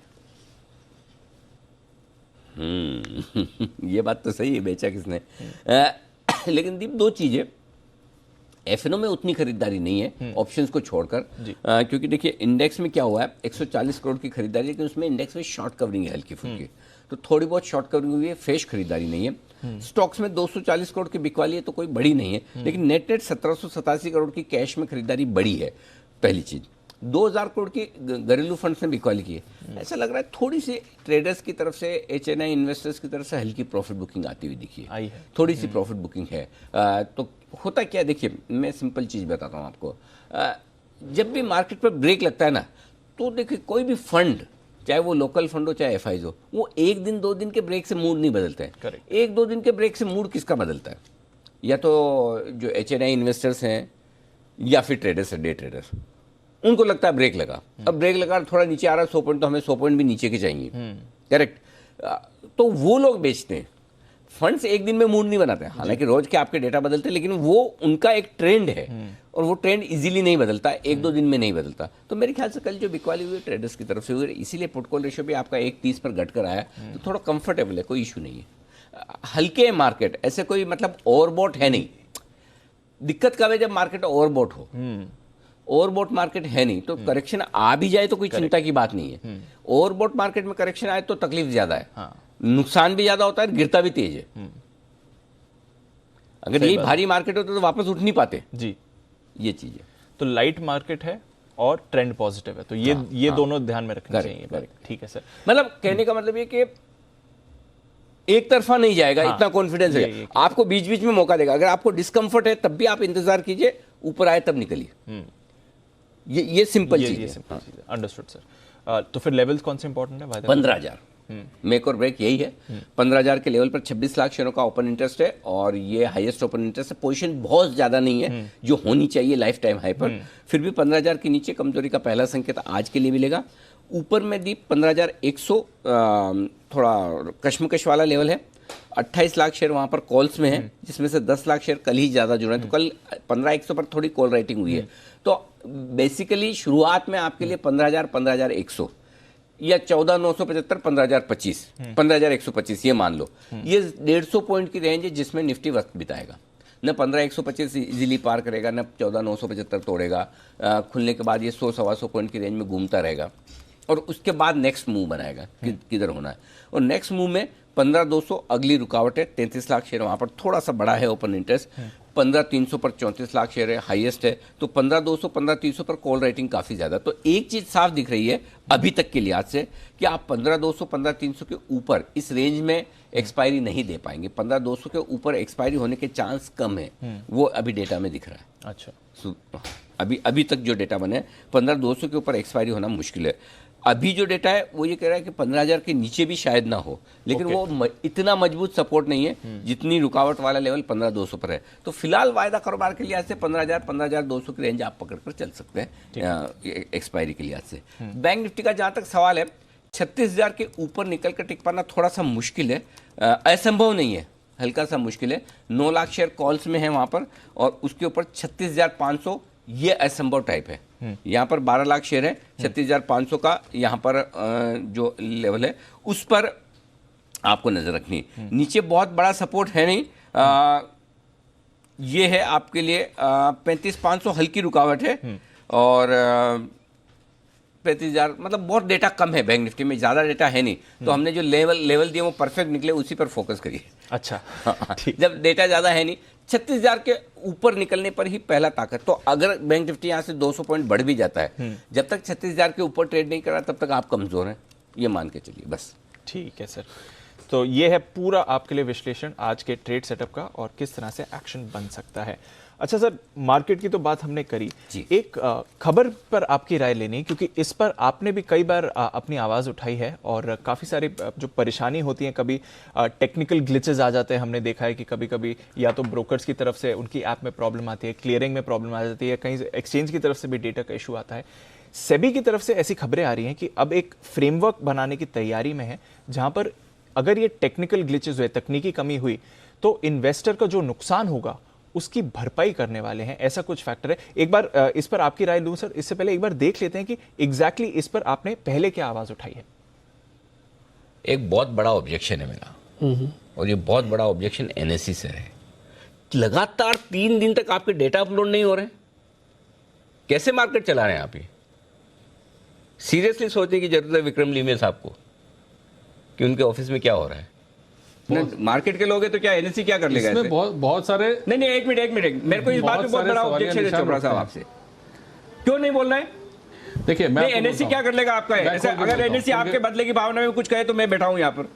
A: ये बात तो सही है, बेचा किसने। लेकिन दीप 2 चीजें, एफएनओ में उतनी खरीदारी नहीं है ऑप्शंस को छोड़कर, क्योंकि देखिए इंडेक्स में क्या हुआ है, 140 करोड़ की खरीदारी, लेकिन उसमें इंडेक्स में शॉर्ट कवरिंग है हल्की फुल्की, तो थोड़ी बहुत शॉर्ट कवरिंग हुई है, फ्रेश खरीदारी नहीं है। स्टॉक्स में 240 करोड़ की बिकवाली है तो कोई बड़ी नहीं है, लेकिन नेट 1787 करोड़ की कैश में खरीदारी बड़ी है। पहली चीज, 2000 करोड़ की घरेलू फंड्स ने बिकवाली की है। ऐसा लग रहा है थोड़ी सी ट्रेडर्स की तरफ से, HNI इन्वेस्टर्स की तरफ से हल्की प्रॉफिट बुकिंग आती हुई दिखी है, थोड़ी सी प्रॉफिट बुकिंग है। तो होता क्या, देखिए मैं सिंपल चीज बताता हूँ आपको। जब भी मार्केट पर ब्रेक लगता है ना, तो देखिए कोई भी फंड, चाहे वो लोकल फंड हो चाहे FIs हो, वो 1 दिन 2 दिन के ब्रेक से मूड नहीं बदलते हैं। 1-2 दिन के ब्रेक से मूड किसका बदलता है? या तो जो HNI इन्वेस्टर्स हैं या फिर ट्रेडर्स है, डे ट्रेडर्स, उनको लगता है ब्रेक लगा, अब ब्रेक लगा थोड़ा नीचे आ रहा है 100 पॉइंट, तो हमें 100 पॉइंट भी नीचे के चाहिए, करेक्ट। तो वो लोग बेचते हैं। फंड्स एक दिन में मूड नहीं बनाते हैं, हालांकि रोज के आपके डेटा बदलते हैं, लेकिन वो उनका एक ट्रेंड है और वो ट्रेंड इजीली नहीं बदलता, एक दो दिन में नहीं बदलता। तो मेरे ख्याल से कल जो बिकवाली हुई ट्रेडर्स की तरफ से हुई, इसीलिए पुट कॉल रेशियो भी आपका 1.30 पर घट कर आया, तो थोड़ा कंफर्टेबल है, कोई इशू नहीं है। हल्के मार्केट, ऐसे कोई मतलब ओवरबॉट है नहीं। दिक्कत कब है? जब मार्केट ओवरबॉट हो। ओवरबॉट मार्केट है नहीं, तो करेक्शन आ भी जाए तो कोई चिंता की बात नहीं है। ओवरबॉट मार्केट में करेक्शन आए तो तकलीफ ज्यादा है, नुकसान भी ज्यादा होता है, गिरता भी तेज है। अगर यही भारी मार्केट होता तो वापस उठ नहीं पाते
B: जी।
A: ये चीज है।
B: तो लाइट मार्केट है और ट्रेंड पॉजिटिव है, तो ये दोनों ध्यान में रखने चाहिए। ठीक है सर,
A: मतलब कहने का मतलब ये कि एक तरफा नहीं जाएगा, इतना कॉन्फिडेंस है। आपको बीच बीच में मौका देगा। अगर आपको डिस्कंफर्ट है तब भी आप इंतजार कीजिए, ऊपर आए तब निकलिए। ये सिंपल चीज है।
B: Understood sir. तो फिर लेवल्स कौन से इंपॉर्टेंट है?
A: 15,000 मेक और ब्रेक यही है। 15,000 के लेवल पर 26 लाख शेयरों का ओपन इंटरेस्ट है और ये हाईएस्ट ओपन इंटरेस्ट है। पोजीशन बहुत ज्यादा नहीं है जो होनी चाहिए लाइफ टाइम हाई पर, फिर भी 15,000 के नीचे कमजोरी का पहला संकेत आज के लिए मिलेगा। ऊपर में दी 15,100 थोड़ा कश्मकश वाला लेवल है। 28 लाख शेयर वहां पर कॉल्स में है, जिसमें से 10 लाख शेयर कल ही ज्यादा जुड़े हैं। तो कल 15,100 पर थोड़ी कॉल राइटिंग हुई है। तो बेसिकली शुरुआत में आपके लिए 15,000, 15,100 या 14,975, 15,025, 15,125 ये मान लो। ये 150 पॉइंट की रेंज है जिसमें निफ्टी वक्त बिताएगा। न 15,125 इजीली पार करेगा, न 14,975 तोड़ेगा। खुलने के बाद ये 100-125 पॉइंट की रेंज में घूमता रहेगा और उसके बाद नेक्स्ट मूव बनाएगा किधर होना है। और नेक्स्ट मूव में 15,200 अगली रुकावट है। 33 लाख शेयर वहां पर थोड़ा सा बड़ा है ओपन इंटरेस्ट। 15,300 पर 34 लाख शेयर है, हाईएस्ट है। तो 15,200, 15,300 पर कॉल राइटिंग काफी ज्यादा। तो एक चीज साफ दिख रही है अभी तक के लिहाज से कि आप 15,200, 15,300 के ऊपर इस रेंज में एक्सपायरी नहीं दे पाएंगे। 15,200 के ऊपर एक्सपायरी होने के चांस कम है, वो अभी डेटा में दिख रहा है।
B: अच्छा,
A: अभी तक जो डेटा बने 15,200 के ऊपर एक्सपायरी होना मुश्किल है। अभी जो डेटा है वो ये कह रहा है कि 15,000 के नीचे भी शायद ना हो, लेकिन वो इतना मजबूत सपोर्ट नहीं है जितनी रुकावट वाला लेवल 15,200 पर है। तो फिलहाल वायदा कारोबार के लिहाज से 15,000, 15,200 की रेंज आप पकड़कर चल सकते हैं एक्सपायरी के लिहाज से। बैंक निफ्टी का जहां तक सवाल है, 36,000 के ऊपर निकल कर टिक पाना थोड़ा सा मुश्किल है, असंभव नहीं है, हल्का सा मुश्किल है। 9 लाख शेयर कॉल्स में है वहां पर और उसके ऊपर 36,500 ये असंभव टाइप है। यहाँ पर 12 लाख शेयर है, 36,500 का यहाँ पर जो लेवल है उस पर आपको नजर रखनी। नीचे बहुत बड़ा सपोर्ट है नहीं, ये है आपके लिए 35,500 हल्की रुकावट है और 35,000 मतलब बहुत डेटा कम है बैंक निफ्टी में, ज्यादा डेटा है नहीं। तो हमने जो लेवल दिए वो परफेक्ट निकले, उसी पर फोकस करिए।
B: अच्छा,
A: जब डेटा ज्यादा है नहीं, 36,000 के ऊपर निकलने पर ही पहला ताकत। तो अगर बैंक निफ्टी यहाँ से 200 पॉइंट बढ़ भी जाता है, जब तक 36,000 के ऊपर ट्रेड नहीं करा तब तक आप कमजोर हैं, ये मान के चलिए बस।
B: ठीक है सर, तो ये है पूरा आपके लिए विश्लेषण आज के ट्रेड सेटअप का और किस तरह से एक्शन बन सकता है। अच्छा सर, मार्केट की तो बात हमने करी, एक खबर पर आपकी राय लेनी, क्योंकि इस पर आपने भी कई बार अपनी आवाज़ उठाई है और काफ़ी सारी जो परेशानी होती है, कभी टेक्निकल ग्लिचेस आ जाते हैं। हमने देखा है कि कभी कभी या तो ब्रोकर्स की तरफ से उनकी ऐप में प्रॉब्लम आती है, क्लियरिंग में प्रॉब्लम आ जाती है, कहीं एक्सचेंज की तरफ से भी डेटा का इशू आता है। सेबी की तरफ से ऐसी खबरें आ रही हैं कि अब एक फ्रेमवर्क बनाने की तैयारी में है, जहां पर अगर ये टेक्निकल ग्लिचेस हुए, तकनीकी कमी हुई, तो इन्वेस्टर का जो नुकसान होगा उसकी भरपाई करने वाले हैं, ऐसा कुछ फैक्टर है। एक बार इस पर आपकी राय लूं सर, इससे पहले एक बार देख लेते हैं कि एग्जैक्टली इस पर आपने पहले क्या आवाज उठाई है।
A: एक बहुत बड़ा ऑब्जेक्शन है मेरा, और ये बहुत बड़ा ऑब्जेक्शन एनएससी से है। लगातार 3 दिन तक आपके डेटा अपलोड नहीं हो रहे, कैसे मार्केट चला रहे हैं आप? ये सीरियसली सोचने की जरूरत है विक्रम लीमे साहब को कि उनके ऑफिस में क्या हो रहा है। मार्केट के लोग हैं तो क्या एनएससी क्या कर लेगा?
C: इसमें बहुत सारे
A: नहीं, एक मिनट, मेरे को इस बात में बहुत बड़ा ऑब्जेक्शन है चोपड़ा साहब आपसे। क्यों नहीं बोल रहे हैं?
C: देखिए, मैं
A: एनएससी क्या कर लेगा आपका? ऐसा अगर एनएससी आपके बदले की भावना में कुछ कहे तो मैं बैठा हूं यहाँ पर,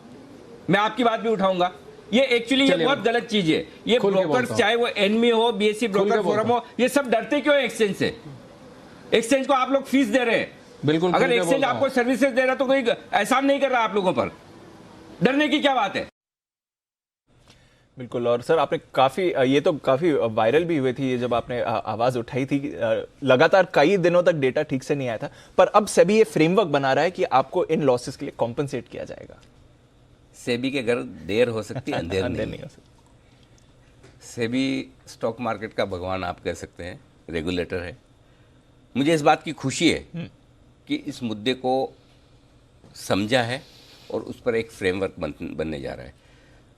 A: मैं आपकी बात भी उठाऊंगा। ये एक्चुअली ये बहुत गलत चीज है। ये ब्रोकर्स, चाहे वो एनमी हो, बीएससी ब्रोकर फोरम हो, ये सब डरते क्यों है एक्सचेंज से? एक्सचेंज को आप लोग फीस दे रहे हैं,
C: बिल्कुल।
A: अगर एक्सचेंज आपको सर्विसेज दे रहा तो कोई एहसान नहीं कर रहा आप लोगों पर, डरने की क्या बात है?
B: बिल्कुल। और सर आपने ये तो काफी वायरल भी हुई थी ये जब आपने आवाज उठाई थी। लगातार कई दिनों तक डेटा ठीक से नहीं आया था, पर अब सेबी ये फ्रेमवर्क बना रहा है कि आपको इन लॉसेस के लिए कॉम्पनसेट किया जाएगा।
A: सेबी के घर देर हो सकती है, अंधेर
B: अंधेर
A: नहीं।
B: नहीं हो सकता।
A: सेबी स्टॉक मार्केट का भगवान आप कह सकते हैं, रेगुलेटर है। मुझे इस बात की खुशी है कि इस मुद्दे को समझा है और उस पर एक फ्रेमवर्क बनने जा रहा है।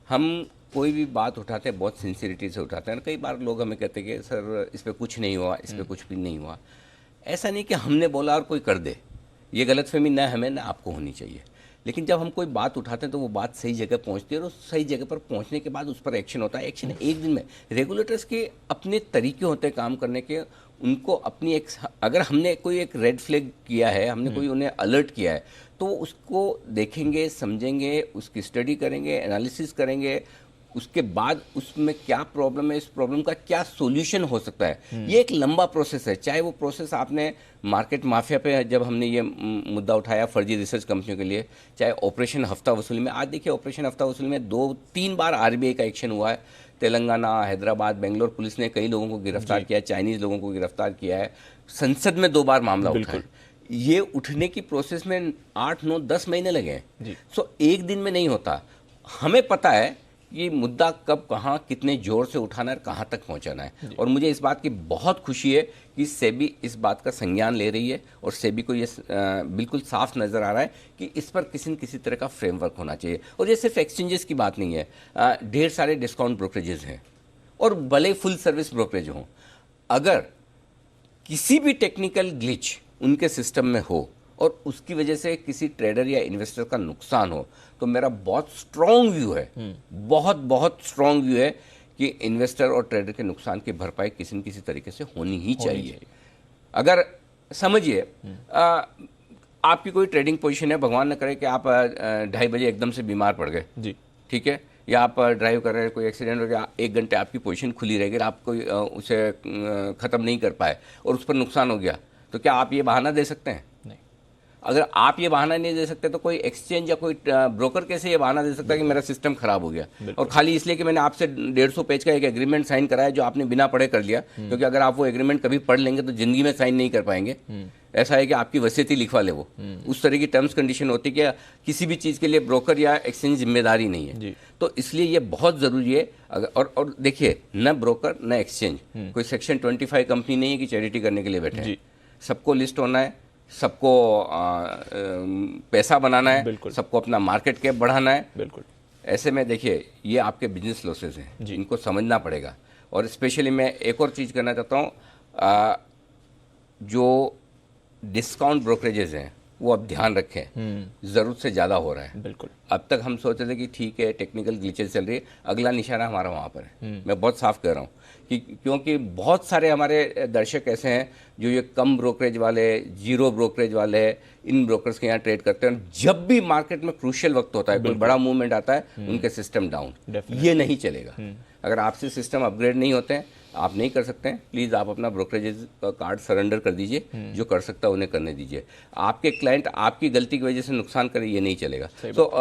A: हम कोई भी बात उठाते हैं बहुत सिंसियरिटी से उठाते हैं। कई बार लोग हमें कहते हैं कि सर इस पर कुछ नहीं हुआ, इस पर कुछ भी नहीं हुआ। ऐसा नहीं कि हमने बोला और कोई कर दे, ये गलतफहमी ना हमें ना आपको होनी चाहिए। लेकिन जब हम कोई बात उठाते हैं तो वो बात सही जगह पहुंचती है और उस सही जगह पर पहुंचने के बाद उस पर एक्शन होता है। एक्शन एक दिन में, रेगुलेटर्स के अपने तरीके होते हैं काम करने के, उनको अपनी एक, अगर हमने कोई एक रेड फ्लैग किया है, हमने कोई उन्हें अलर्ट किया है, तो उसको देखेंगे, समझेंगे, उसकी स्टडी करेंगे, एनालिसिस करेंगे, उसके बाद उसमें क्या प्रॉब्लम है, इस प्रॉब्लम का क्या सॉल्यूशन हो सकता है। ये एक लंबा प्रोसेस है। चाहे वो प्रोसेस आपने मार्केट माफिया पे, जब हमने ये मुद्दा उठाया फर्जी रिसर्च कंपनियों के लिए, चाहे ऑपरेशन हफ्ता वसूली में, आज देखिए ऑपरेशन हफ्ता वसूली में 2-3 बार आरबीआई का एक्शन हुआ है। तेलंगाना, हैदराबाद, बेंगलोर पुलिस ने कई लोगों को गिरफ्तार किया है, चाइनीज लोगों को गिरफ्तार किया है, संसद में 2 बार मामला उठा है। ये उठने की प्रोसेस में 8, 9, 10 महीने लगे हैं। सो एक दिन में नहीं होता। हमें पता है कि मुद्दा कब, कहाँ, कितने जोर से उठाना है, कहाँ तक पहुँचाना है। और मुझे इस बात की बहुत खुशी है कि सेबी इस बात का संज्ञान ले रही है और सेबी को ये बिल्कुल साफ नज़र आ रहा है कि इस पर किसी न किसी तरह का फ्रेमवर्क होना चाहिए। और ये सिर्फ एक्सचेंजेस की बात नहीं है, ढेर सारे डिस्काउंट ब्रोकरेजेस हैं और भले फुल सर्विस ब्रोकरेज हों, अगर किसी भी टेक्निकल ग्लिच उनके सिस्टम में हो और उसकी वजह से किसी ट्रेडर या इन्वेस्टर का नुकसान हो, तो मेरा बहुत स्ट्रॉन्ग व्यू है, बहुत स्ट्रॉन्ग व्यू है कि इन्वेस्टर और ट्रेडर के नुकसान की भरपाई किसी न किसी तरीके से होनी ही चाहिए। अगर समझिए आपकी कोई ट्रेडिंग पोजीशन है, भगवान न करे कि आप 2:30 बजे एकदम से बीमार पड़ गए,
B: जी,
A: ठीक है, या आप ड्राइव कर रहे हैं, कोई एक्सीडेंट हो गया, 1 घंटे आपकी पोजीशन खुली रहेगी, आप कोई उसे ख़त्म नहीं कर पाए और उस पर नुकसान हो गया, तो क्या आप ये बहाना दे सकते हैं?
B: नहीं।
A: अगर आप ये बहाना नहीं दे सकते तो कोई एक्सचेंज या कोई ब्रोकर कैसे ये बहाना दे सकता है कि मेरा सिस्टम खराब हो गया, और खाली इसलिए कि मैंने आपसे 150 पेज का एक एग्रीमेंट साइन कराया जो आपने बिना पढ़े कर लिया, क्योंकि अगर आप वो एग्रीमेंट कभी पढ़ लेंगे तो जिंदगी में साइन नहीं कर पाएंगे। ऐसा है कि आपकी वसीयत ही लिखवा ले वो, उस तरह की टर्म्स कंडीशन होती है कि किसी भी चीज़ के लिए ब्रोकर या एक्सचेंज जिम्मेदारी नहीं है। तो इसलिए ये बहुत ज़रूरी है। और देखिए, न ब्रोकर न एक्सचेंज कोई सेक्शन 25 कंपनी नहीं है कि चैरिटी करने के लिए बैठे हैं। सबको लिस्ट होना है, सबको पैसा बनाना है, सबको अपना मार्केट कैप बढ़ाना है।
B: बिल्कुल।
A: ऐसे में देखिए, ये आपके बिजनेस लॉसेस हैं, इनको समझना पड़ेगा। और स्पेशली मैं एक और चीज़ करना चाहता हूँ, जो डिस्काउंट ब्रोकरेजेस हैं वो अब ध्यान रखें, ज़रूरत से ज़्यादा हो रहा है।
B: बिल्कुल।
A: अब तक हम सोचते थे कि ठीक है, टेक्निकल ग्लिचेस चल रही है, अगला निशाना हमारा वहाँ पर है। मैं बहुत साफ कह रहा हूँ कि क्योंकि बहुत सारे हमारे दर्शक ऐसे हैं जो ये कम ब्रोकरेज वाले, जीरो ब्रोकरेज वाले, इन ब्रोकर्स के यहाँ ट्रेड करते हैं। जब भी मार्केट में क्रूशियल वक्त होता है, कोई बड़ा मूवमेंट आता है, उनके सिस्टम डाउन, ये नहीं चलेगा। अगर आपसे सिस्टम अपग्रेड नहीं होते हैं, आप नहीं कर सकते हैं, प्लीज़ आप अपना ब्रोकरेज का कार्ड सरेंडर कर दीजिए, जो कर सकता है उन्हें करने दीजिए। आपके क्लाइंट आपकी गलती की वजह से नुकसान करे, ये नहीं चलेगा। तो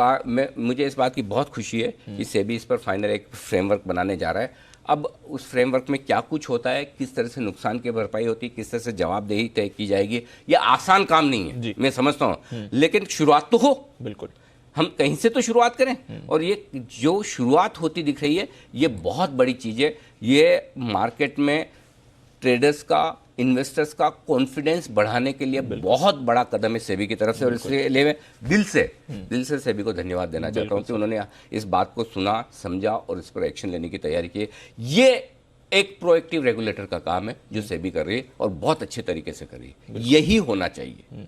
A: मुझे इस बात की बहुत खुशी है कि सेबी इस पर फाइनल एक फ्रेमवर्क बनाने जा रहा है। अब उस फ्रेमवर्क में क्या कुछ होता है, किस तरह से नुकसान की भरपाई होती है, किस तरह से जवाबदेही तय की जाएगी, ये आसान काम नहीं है, मैं समझता हूँ, लेकिन शुरुआत तो हो।
B: बिल्कुल,
A: हम कहीं से तो शुरुआत करें, और ये जो शुरुआत होती दिख रही है, ये बहुत बड़ी चीज़ है। ये मार्केट में ट्रेडर्स का, इन्वेस्टर्स का कॉन्फिडेंस बढ़ाने के लिए बहुत बड़ा कदम है सेबी की तरफ से, और इसलिए मैं दिल से सेबी को धन्यवाद देना चाहता हूँ कि उन्होंने इस बात को सुना, समझा और इस पर एक्शन लेने की तैयारी की। ये एक प्रोएक्टिव रेगुलेटर का काम है जो सेबी कर रही है, और बहुत अच्छे तरीके से कर रही है। यही होना चाहिए।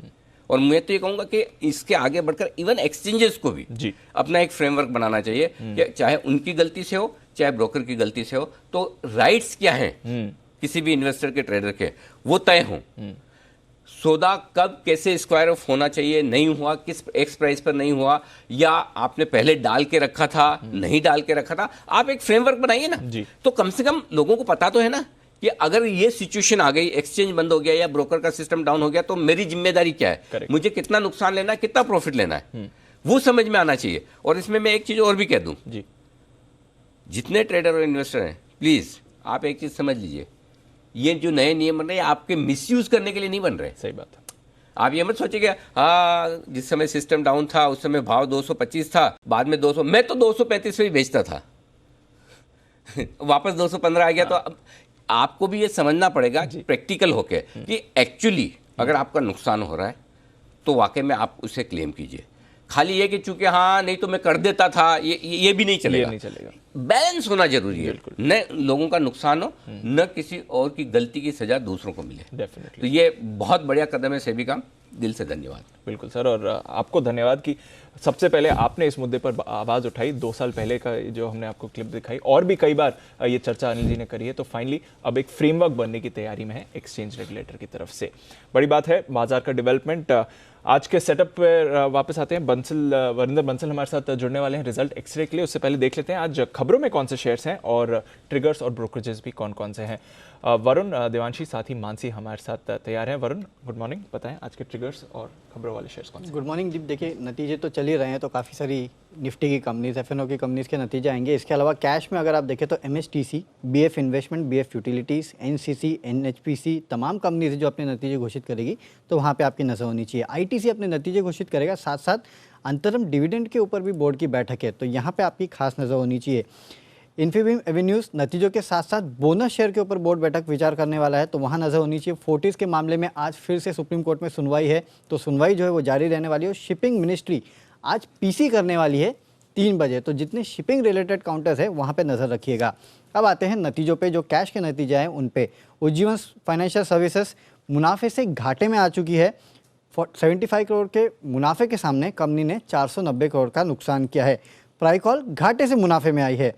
A: और मैं तो ये कहूँगा कि इसके आगे बढ़कर इवन एक्सचेंजेस को भी अपना एक फ्रेमवर्क बनाना चाहिए कि चाहे उनकी गलती से हो, चाहे ब्रोकर की गलती से हो, तो राइट्स क्या हैं किसी भी इन्वेस्टर के, ट्रेडर के, वो तय हों। सौदा कब कैसे स्क्वायर ऑफ होना चाहिए, नहीं हुआ, किस एक्स प्राइस पर नहीं हुआ, या आपने पहले डाल के रखा था, नहीं डाल के रखा था, आप एक फ्रेमवर्क बनाइए ना, तो कम से कम लोगों को पता तो है ना कि अगर ये सिचुएशन आ गई, एक्सचेंज बंद हो गया या ब्रोकर का सिस्टम डाउन हो गया, तो मेरी जिम्मेदारी क्या है, मुझे कितना नुकसान लेना है, कितना प्रॉफिट लेना है, वो समझ में आना चाहिए। और इसमें मैं एक चीज और भी कह दूं, जितने ट्रेडर और इन्वेस्टर हैं, प्लीज आप एक चीज समझ लीजिए, ये जो नए नियम बन रहे हैं आपके मिसयूज करने के लिए नहीं बन रहे।
B: सही बात है।
A: आप ये मत सोचिए कि हाँ जिस समय सिस्टम डाउन था उस समय भाव 225 था, बाद में 200, मैं तो 235 पे ही बेचता था वापस 215 आ गया। तो अब आपको भी ये समझना पड़ेगा प्रैक्टिकल होके कि एक्चुअली अगर आपका नुकसान हो रहा है तो वाकई में आप उसे क्लेम कीजिए। खाली ये कि चूंकि हाँ नहीं तो मैं कर देता था, ये भी नहीं चलेगा।
B: ये नहीं चलेगा।
A: बैलेंस होना जरूरी है, न लोगों का नुकसान हो न किसी और की गलती की सजा दूसरों को मिले।
B: डेफिनेटली।
A: तो ये बहुत बढ़िया कदम है सेबी का, दिल से धन्यवाद।
B: बिल्कुल सर, और आपको धन्यवाद कि सबसे पहले आपने इस मुद्दे पर आवाज़ उठाई। 2 साल पहले का जो हमने आपको क्लिप दिखाई, और भी कई बार ये चर्चा अनिल जी ने करी है। तो फाइनली अब एक फ्रेमवर्क बनने की तैयारी में है एक्सचेंज रेगुलेटर की तरफ से। बड़ी बात है बाजार का डेवलपमेंट। आज के सेटअप पर वापस आते हैं। वरिंदर बंसल हमारे साथ जुड़ने वाले हैं रिजल्ट एक्सरे के लिए। उससे पहले देख लेते हैं आज खबरों में कौन से शेयर्स हैं और ट्रिगर्स और ब्रोकरेजेस भी कौन कौन से हैं। वरुण, देवांशी, साथ ही मानसी हमारे साथ तैयार हैं। वरुण, गुड मॉर्निंग, बताएं आज के ट्रिगर्स और खबरों वाले शेयर्स कौन से?
D: गुड मॉर्निंग दीप। देखिए नतीजे तो चल ही रहे हैं, तो काफ़ी सारी निफ्टी की कंपनीज, एफएनओ की कंपनीज के नतीजे आएंगे। इसके अलावा कैश में अगर आप देखें तो MSTC, BF investment, BF utilities, NCC, NHPC, तमाम कंपनीज जो अपने नतीजे घोषित करेगी तो वहाँ पे आपकी नज़र होनी चाहिए। आईटीसी अपने नतीजे घोषित करेगा, साथ साथ अंतरम डिविडेंड के ऊपर भी बोर्ड की बैठक है, तो यहाँ पर आपकी खास नज़र होनी चाहिए। इन्फीबीम एवेन्यूज़ नतीजों के साथ साथ बोनस शेयर के ऊपर बोर्ड बैठक विचार करने वाला है, तो वहाँ नज़र होनी चाहिए। फोर्टिस के मामले में आज फिर से सुप्रीम कोर्ट में सुनवाई है, तो सुनवाई जो है वो जारी रहने वाली है। शिपिंग मिनिस्ट्री आज पीसी करने वाली है 3 बजे, तो जितने शिपिंग रिलेटेड काउंटर्स है वहाँ पे नज़र रखिएगा। अब आते हैं नतीजों पे, जो कैश के नतीजे हैं उन पे। उज्जीवन फाइनेंशियल सर्विसेज मुनाफे से घाटे में आ चुकी है। 75 करोड़ के मुनाफे के सामने कंपनी ने 490 करोड़ का नुकसान किया है। प्राइकॉल घाटे से मुनाफे में आई है।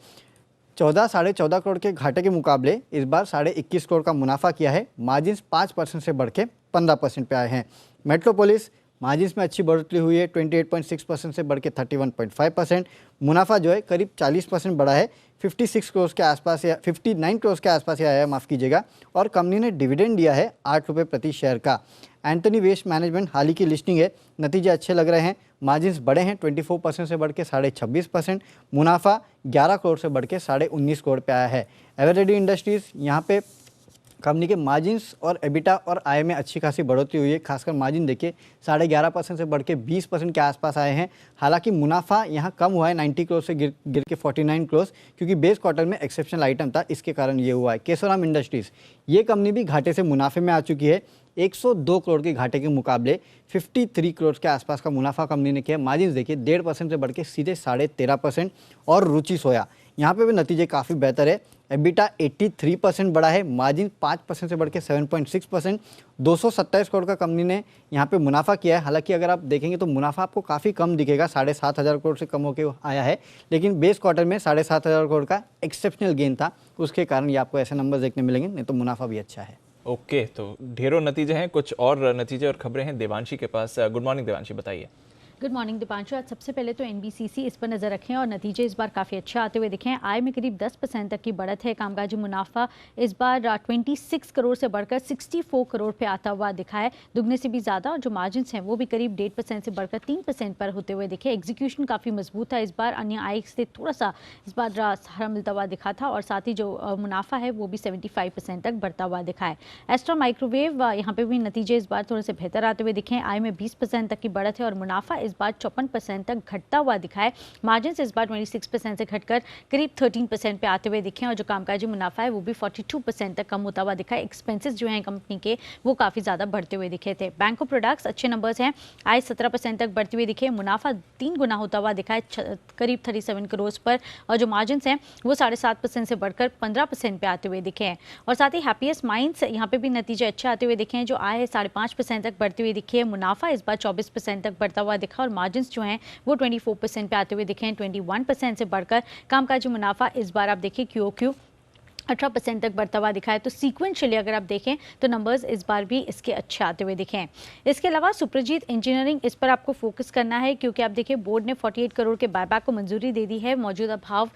D: 14 साढ़े 14 करोड़ के घाटे के मुकाबले इस बार 21.5 करोड़ का मुनाफा किया है। मार्जिन्स 5% से बढ़ के 15% पे आए हैं। मेट्रोपोलिस मार्जिन्स में अच्छी बढ़ोतरी हुई है, 28.6% से बढ़ के 31.5%। मुनाफा जो है करीब 40% बढ़ा है, 56 करोड़ के आसपास या 59 करोड़ के आसपास आया है, माफ़ कीजिएगा। और कंपनी ने डिविडेंड दिया है 8 रुपये प्रति शेयर का। एंथनी वेस्ट मैनेजमेंट हाल ही की लिस्टिंग है, नतीजे अच्छे लग रहे हैं। मार्जिन्स बढ़े हैं 24% से बढ़ के 26.5%। मुनाफा 11 करोड़ से बढ़ के 19.5 करोड़ पे आया है। एवरेडी इंडस्ट्रीज़, यहाँ पे कंपनी के मार्जिन्स और एबिटा और आय में अच्छी खासी बढ़ोतरी हुई है। खासकर मार्जिन देखिए 11.5% से बढ़ के 20% के आसपास आए हैं। हालांकि मुनाफा यहाँ कम हुआ है, 90 करोड़ से गिर के 49 करोड़, क्योंकि बेस क्वार्टर में एक्सेप्शनल आइटम था, इसके कारण ये हुआ है। केशोराम इंडस्ट्रीज़, ये कंपनी भी घाटे से मुनाफे में आ चुकी है। 102 करोड़ के घाटे के मुकाबले 53 करोड़ के आसपास का मुनाफा कंपनी ने किया। मार्जिन देखिए 1.5% से बढ़ के सीधे 13.5%। और रुचि सोया, यहाँ पे भी नतीजे काफ़ी बेहतर है। एबिटा 83% बढ़ा है, मार्जिन 5% से बढ़ के 7.6%। 227 करोड़ का कंपनी ने यहाँ पे मुनाफा किया है। हालांकि अगर आप देखेंगे तो मुनाफा आपको काफ़ी कम दिखेगा, 7,500 करोड़ से कम होकर आया है, लेकिन बेस क्वार्टर में 7,500 करोड़ का एक्सेप्शनल गेन था, उसके कारण ये आपको ऐसे नंबर देखने मिलेंगे, नहीं तो मुनाफा भी अच्छा है।
B: ओके, तो ढेरों नतीजे हैं, कुछ और नतीजे और खबरें हैं देवांशी के पास। गुड मॉर्निंग देवांशी, बताइए।
E: Good morning Deepanshu. आज सबसे पहले तो एनबीसीसी, इस पर नज़र रखें और नतीजे इस बार काफ़ी अच्छे आते हुए दिखे हैं। आय में करीब 10% तक की बढ़त है। कामकाजी मुनाफा इस बार 26 करोड़ से बढ़कर 64 करोड़ पे आता हुआ दिखा है, दुगने से भी ज़्यादा। और जो मार्जिन्स हैं वो भी करीब 1.5% से बढ़कर 3% पर होते हुए दिखे। एग्जीक्यूशन काफ़ी मजबूत था इस बार, अन्य आय से थोड़ा सा इस बार सहारा मिलता हुआ दिखा था। और साथ ही जो मुनाफा है वो भी 75% तक बढ़ता हुआ दिखा है। एस्ट्रा माइक्रोवेव, यहाँ पे भी नतीजे इस बार थोड़े से बेहतर आते हुए दिखे हैं। आय में 20% तक की बढ़त है और मुनाफा इस बार 54% तक घटता हुआ दिखा है। मार्जिन इस बार 26% से घटकर करीब 13% पे आते हुए दिखे। और जो कामकाजी मुनाफा है वो भी 42% तक कम होता हुआ दिखा है। एक्सपेंसेस जो हैं कंपनी के वो काफ़ी ज़्यादा बढ़ते हुए दिखे थे। बैंको प्रोडक्ट्स अच्छे नंबर्स हैं, आय 17% तक बढ़ती हुई दिखे। मुनाफा 3 गुना होता हुआ दिखा है, करीब 37 करोड़ पर। और जो मार्जिन हैं वो 7.5% से बढ़कर 15% पे आते हुए दिखे हैं। और साथ ही हैप्पीएस्ट माइंड्स, यहाँ पे भी नतीजे अच्छे आते हुए दिखे हैं। जो आय है 5.5% तक बढ़ती हुई दिखी है। मुनाफा इस बार 24% तक बढ़ता हुआ दिखा और मार्जिन जो हैं वो 24% पे आते हुए दिखे हैं। 21% से बढ़कर कामकाजी मुनाफा इस बार आप देखिए QOQ 18% तक बढ़ता हुआ दिखा है। तो सीक्वेंशियली अगर आप देखें तो नंबर्स इस बार भी इसके अच्छे आते हुए दिखे हैं। इसके अलावा सुप्रजीत इंजीनियरिंग, इस पर आपको फोकस करना है, क्योंकि आप देखिए बोर्ड ने 48 करोड़ के बायबैक को मंजूरी दे दी है। मौजूदा भाव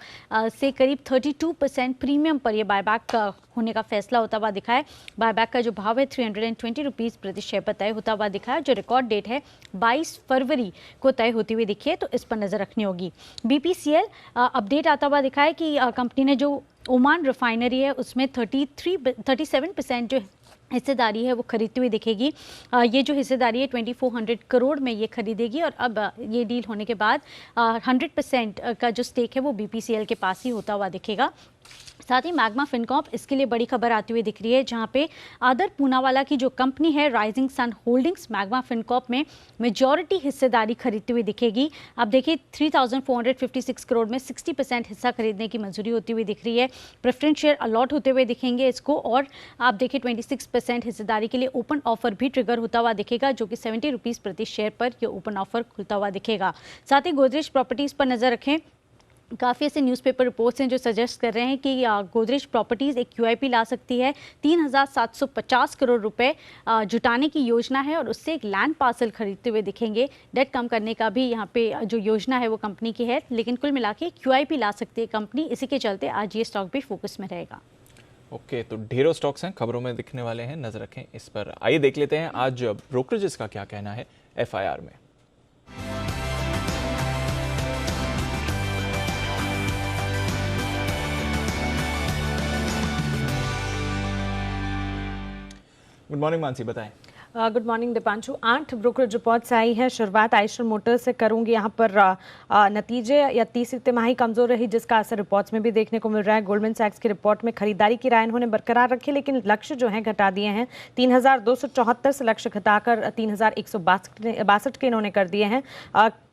E: से करीब 32% प्रीमियम पर यह बायबैक होने का फैसला होता हुआ दिखा है। बायबैक का जो भाव है 320 रुपीज़ प्रति शेयर पर तय होता हुआ दिखा है। जो रिकॉर्ड डेट है 22 फरवरी को तय होती हुई दिखी है, तो इस पर नज़र रखनी होगी। BPCL अपडेट आता हुआ दिखा है कि कंपनी ने जो ओमान रिफाइनरी है उसमें 37% जो हिस्सेदारी है वो खरीदती हुई दिखेगी। ये जो हिस्सेदारी है 2400 करोड़ में ये खरीदेगी और अब ये डील होने के बाद 100% का जो स्टेक है वो BPCL के पास ही होता हुआ दिखेगा। साथ ही मैग्मा फिनकॉर्प इसके लिए बड़ी खबर आती हुई दिख रही है, जहां पे आदर पूनावाला की जो कंपनी है Rising Sun Holdings Magma Fincorp में मेजॉरिटी हिस्सेदारी खरीदती हुई दिखेगी। अब देखिए 3456 करोड़ में 60% हिस्सा खरीदने की मंजूरी होती हुई दिख रही है। प्रेफरेंस शेयर अलॉट होते हुए दिखेंगे इसको, और आप देखिए 26% हिस्सेदारी के लिए ओपन ऑफर भी ट्रिगर होता हुआ दिखेगा, जो कि 70 रुपीज़ प्रति शेयर पर यह ओपन ऑफर खुलता हुआ दिखेगा। साथ ही गोदरेज प्रॉपर्टीज़ पर नजर रखें, काफ़ी ऐसे न्यूज़पेपर रिपोर्ट्स हैं जो सजेस्ट कर रहे हैं कि गोदरेज प्रॉपर्टीज़ एक QIP ला सकती है। 3750 करोड़ रुपए जुटाने की योजना है और उससे एक लैंड पार्सल खरीदते हुए दिखेंगे। डेट कम करने का भी यहाँ पे जो योजना है वो कंपनी की है, लेकिन कुल मिला के QIP ला सकती है कंपनी। इसी के चलते आज ये स्टॉक भी फोकस में रहेगा।
B: ओके, तो ढेरों स्टॉक्स हैं खबरों में दिखने वाले हैं, नजर रखें इस पर। आइए देख लेते हैं आज ब्रोकरेजेस का क्या कहना है FIR में। गुड मॉर्निंग मानसी, बताएं।
F: Good morning Deepanshu. 8 brokerage reports आई हैं। शुरुआत आइशर मोटर्स से करूंगी। यहाँ पर नतीजे या तीसरी तिमाही कमजोर रही, जिसका असर रिपोर्ट्स में भी देखने को मिल रहा है। गोल्डमैन सैक्स की रिपोर्ट में खरीदारी की राय उन्होंने बरकरार रखी, लेकिन लक्ष्य जो है घटा दिए हैं। 3274 से लक्ष्य घटाकर 3162 के इन्होंने कर दिए हैं।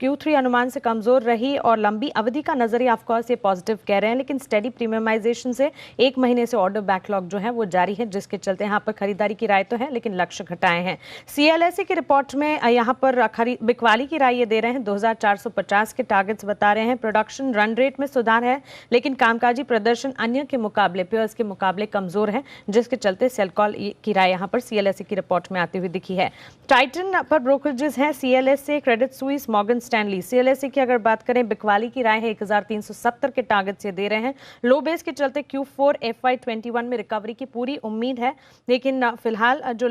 F: Q3 अनुमान से कमजोर रही और लंबी अवधि का नजरिया ऑफकोर्स ये पॉजिटिव कह रहे हैं, लेकिन स्टेडी प्रीमियमाइजेशन से 1 महीने से ऑर्डर बैकलॉग जो है वो जारी है, जिसके चलते यहाँ पर खरीदारी की राय तो है लेकिन लक्ष्य घटाए हैं। CLSA की रिपोर्ट में यहाँ पर बिकवाली की राय ये दे रहे हैं। 2450 के टारगेट्स बता रहे हैं। प्रोडक्शन रन रेट में सुधार है, लेकिन कामकाजी प्रदर्शन अन्य के मुकाबले, पेयर्स के मुकाबले कमजोर है, जिसके चलते सेल कॉल की राय यहाँ पर CLSA की रिपोर्ट में आती हुई दिखी है। टाइटन पर ब्रोकरेजेस हैं CLSA, Credit Suisse, Morgan Stanley. CLSA की अगर बात करें, बिकवाली की राय है 1370 के टारगेट से दे रहे हैं। लो बेस के चलते Q4 FY21 में रिकवरी की पूरी उम्मीद है, लेकिन फिलहाल जो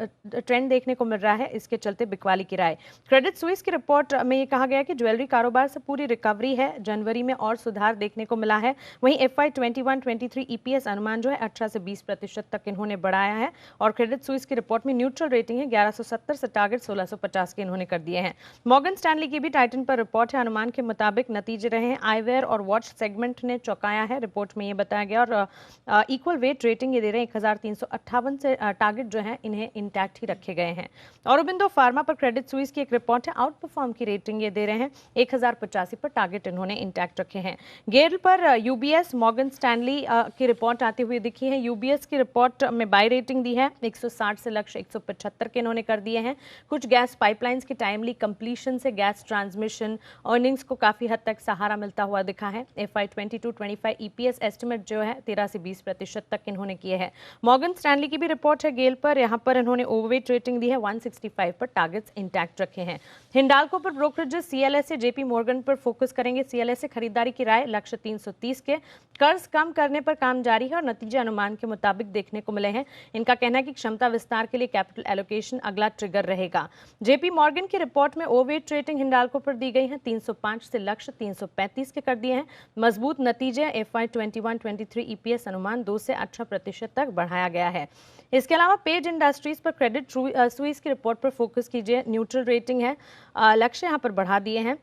F: ट्रेंड देखने को मिल रहा है, इसके चलते बिकवाली की राय। क्रेडिट स्विस की रिपोर्ट में ये कहा गया कि ज्वेलरी कारोबार से पूरी रिकवरी है, जनवरी में और सुधार देखने को मिला है। वहीं FY21-23 EPS अनुमान जो है 18 से 20% तक इन्होंने बढ़ाया है, और क्रेडिट स्विस की रिपोर्ट में न्यूट्रल रेटिंग है। 1170 से टारगेट 1650 के इन्होंने कर दिए हैं। मॉर्गन स्टैनली की भी टाइटन पर रिपोर्ट है। अनुमान के मुताबिक नतीजे रहे हैं। आईवेयर और वॉच सेगमेंट ने चौंकाया है, रिपोर्ट में ये बताया गया, और इक्वल वेट रेटिंग ये दे रहे हैं 1358 से टारगेट जो है इन्हें इंटैक्ट ही रखे गए हैं। औरोबिंदो फार्मा पर क्रेडिट स्विस की एक रिपोर्ट है, आउट परफॉर्म की रेटिंग ये दे रहे हैं। 1085 पर टारगेट इन्होंने इंटैक्ट रखे हैं। गेल पर UBS, मॉर्गन स्टैनली की रिपोर्ट आती हुई दिखी है। UBS की रिपोर्ट में बाय रेटिंग दी है। 160 से लक्ष्य 175 के इन्होंने कर दिए हैं। कुछ गैस पाइपलाइंस की टाइमली कंप्लीशन से गैस ट्रांसमिशन अर्निंग्स को काफी हद तक सहारा मिलता हुआ दिखा है। FY22-25 EPS एस्टिमेट जो है 13 से 20% तक इन्होंने किए हैं। मॉर्गन स्टैनली की भी रिपोर्ट है गेल पर, यहाँ पर इन्होंने ओवरवेट रेटिंग दी है। 165 पर टारगेट्स इंटैक्ट रखे हैं। हिंडाल्को पर ब्रोकरेजेस CLSA, JP मॉर्गन पर फोकस करेंगे। CLSA खरीदारी की राय लक्ष्य 330 के। कर्ज कम करने पर काम जारी है और नतीजे अनुमान के मुताबिक देखने को मिले हैं। इनका कहना है कि क्षमता विस्तार के लिए कैपिटल एलोकेशन अगला ट्रिगर रहेगा। JP मॉर्गन की रिपोर्ट में ओवरवेट रेटिंग हिंडाल्को पर दी गई है। 305 से लक्ष्य 335 के कर दिए हैं। मजबूत नतीजे। FY21-23 EPS अनुमान 2 से 18% तक बढ़ाया गया है। इसके अलावा पेज इंडस्ट्रीज पर क्रेडिट स्विस की रिपोर्ट पर फोकस कीजिए। न्यूट्रल रेटिंग है, लक्ष्य यहाँ पर बढ़ा दिए हैं।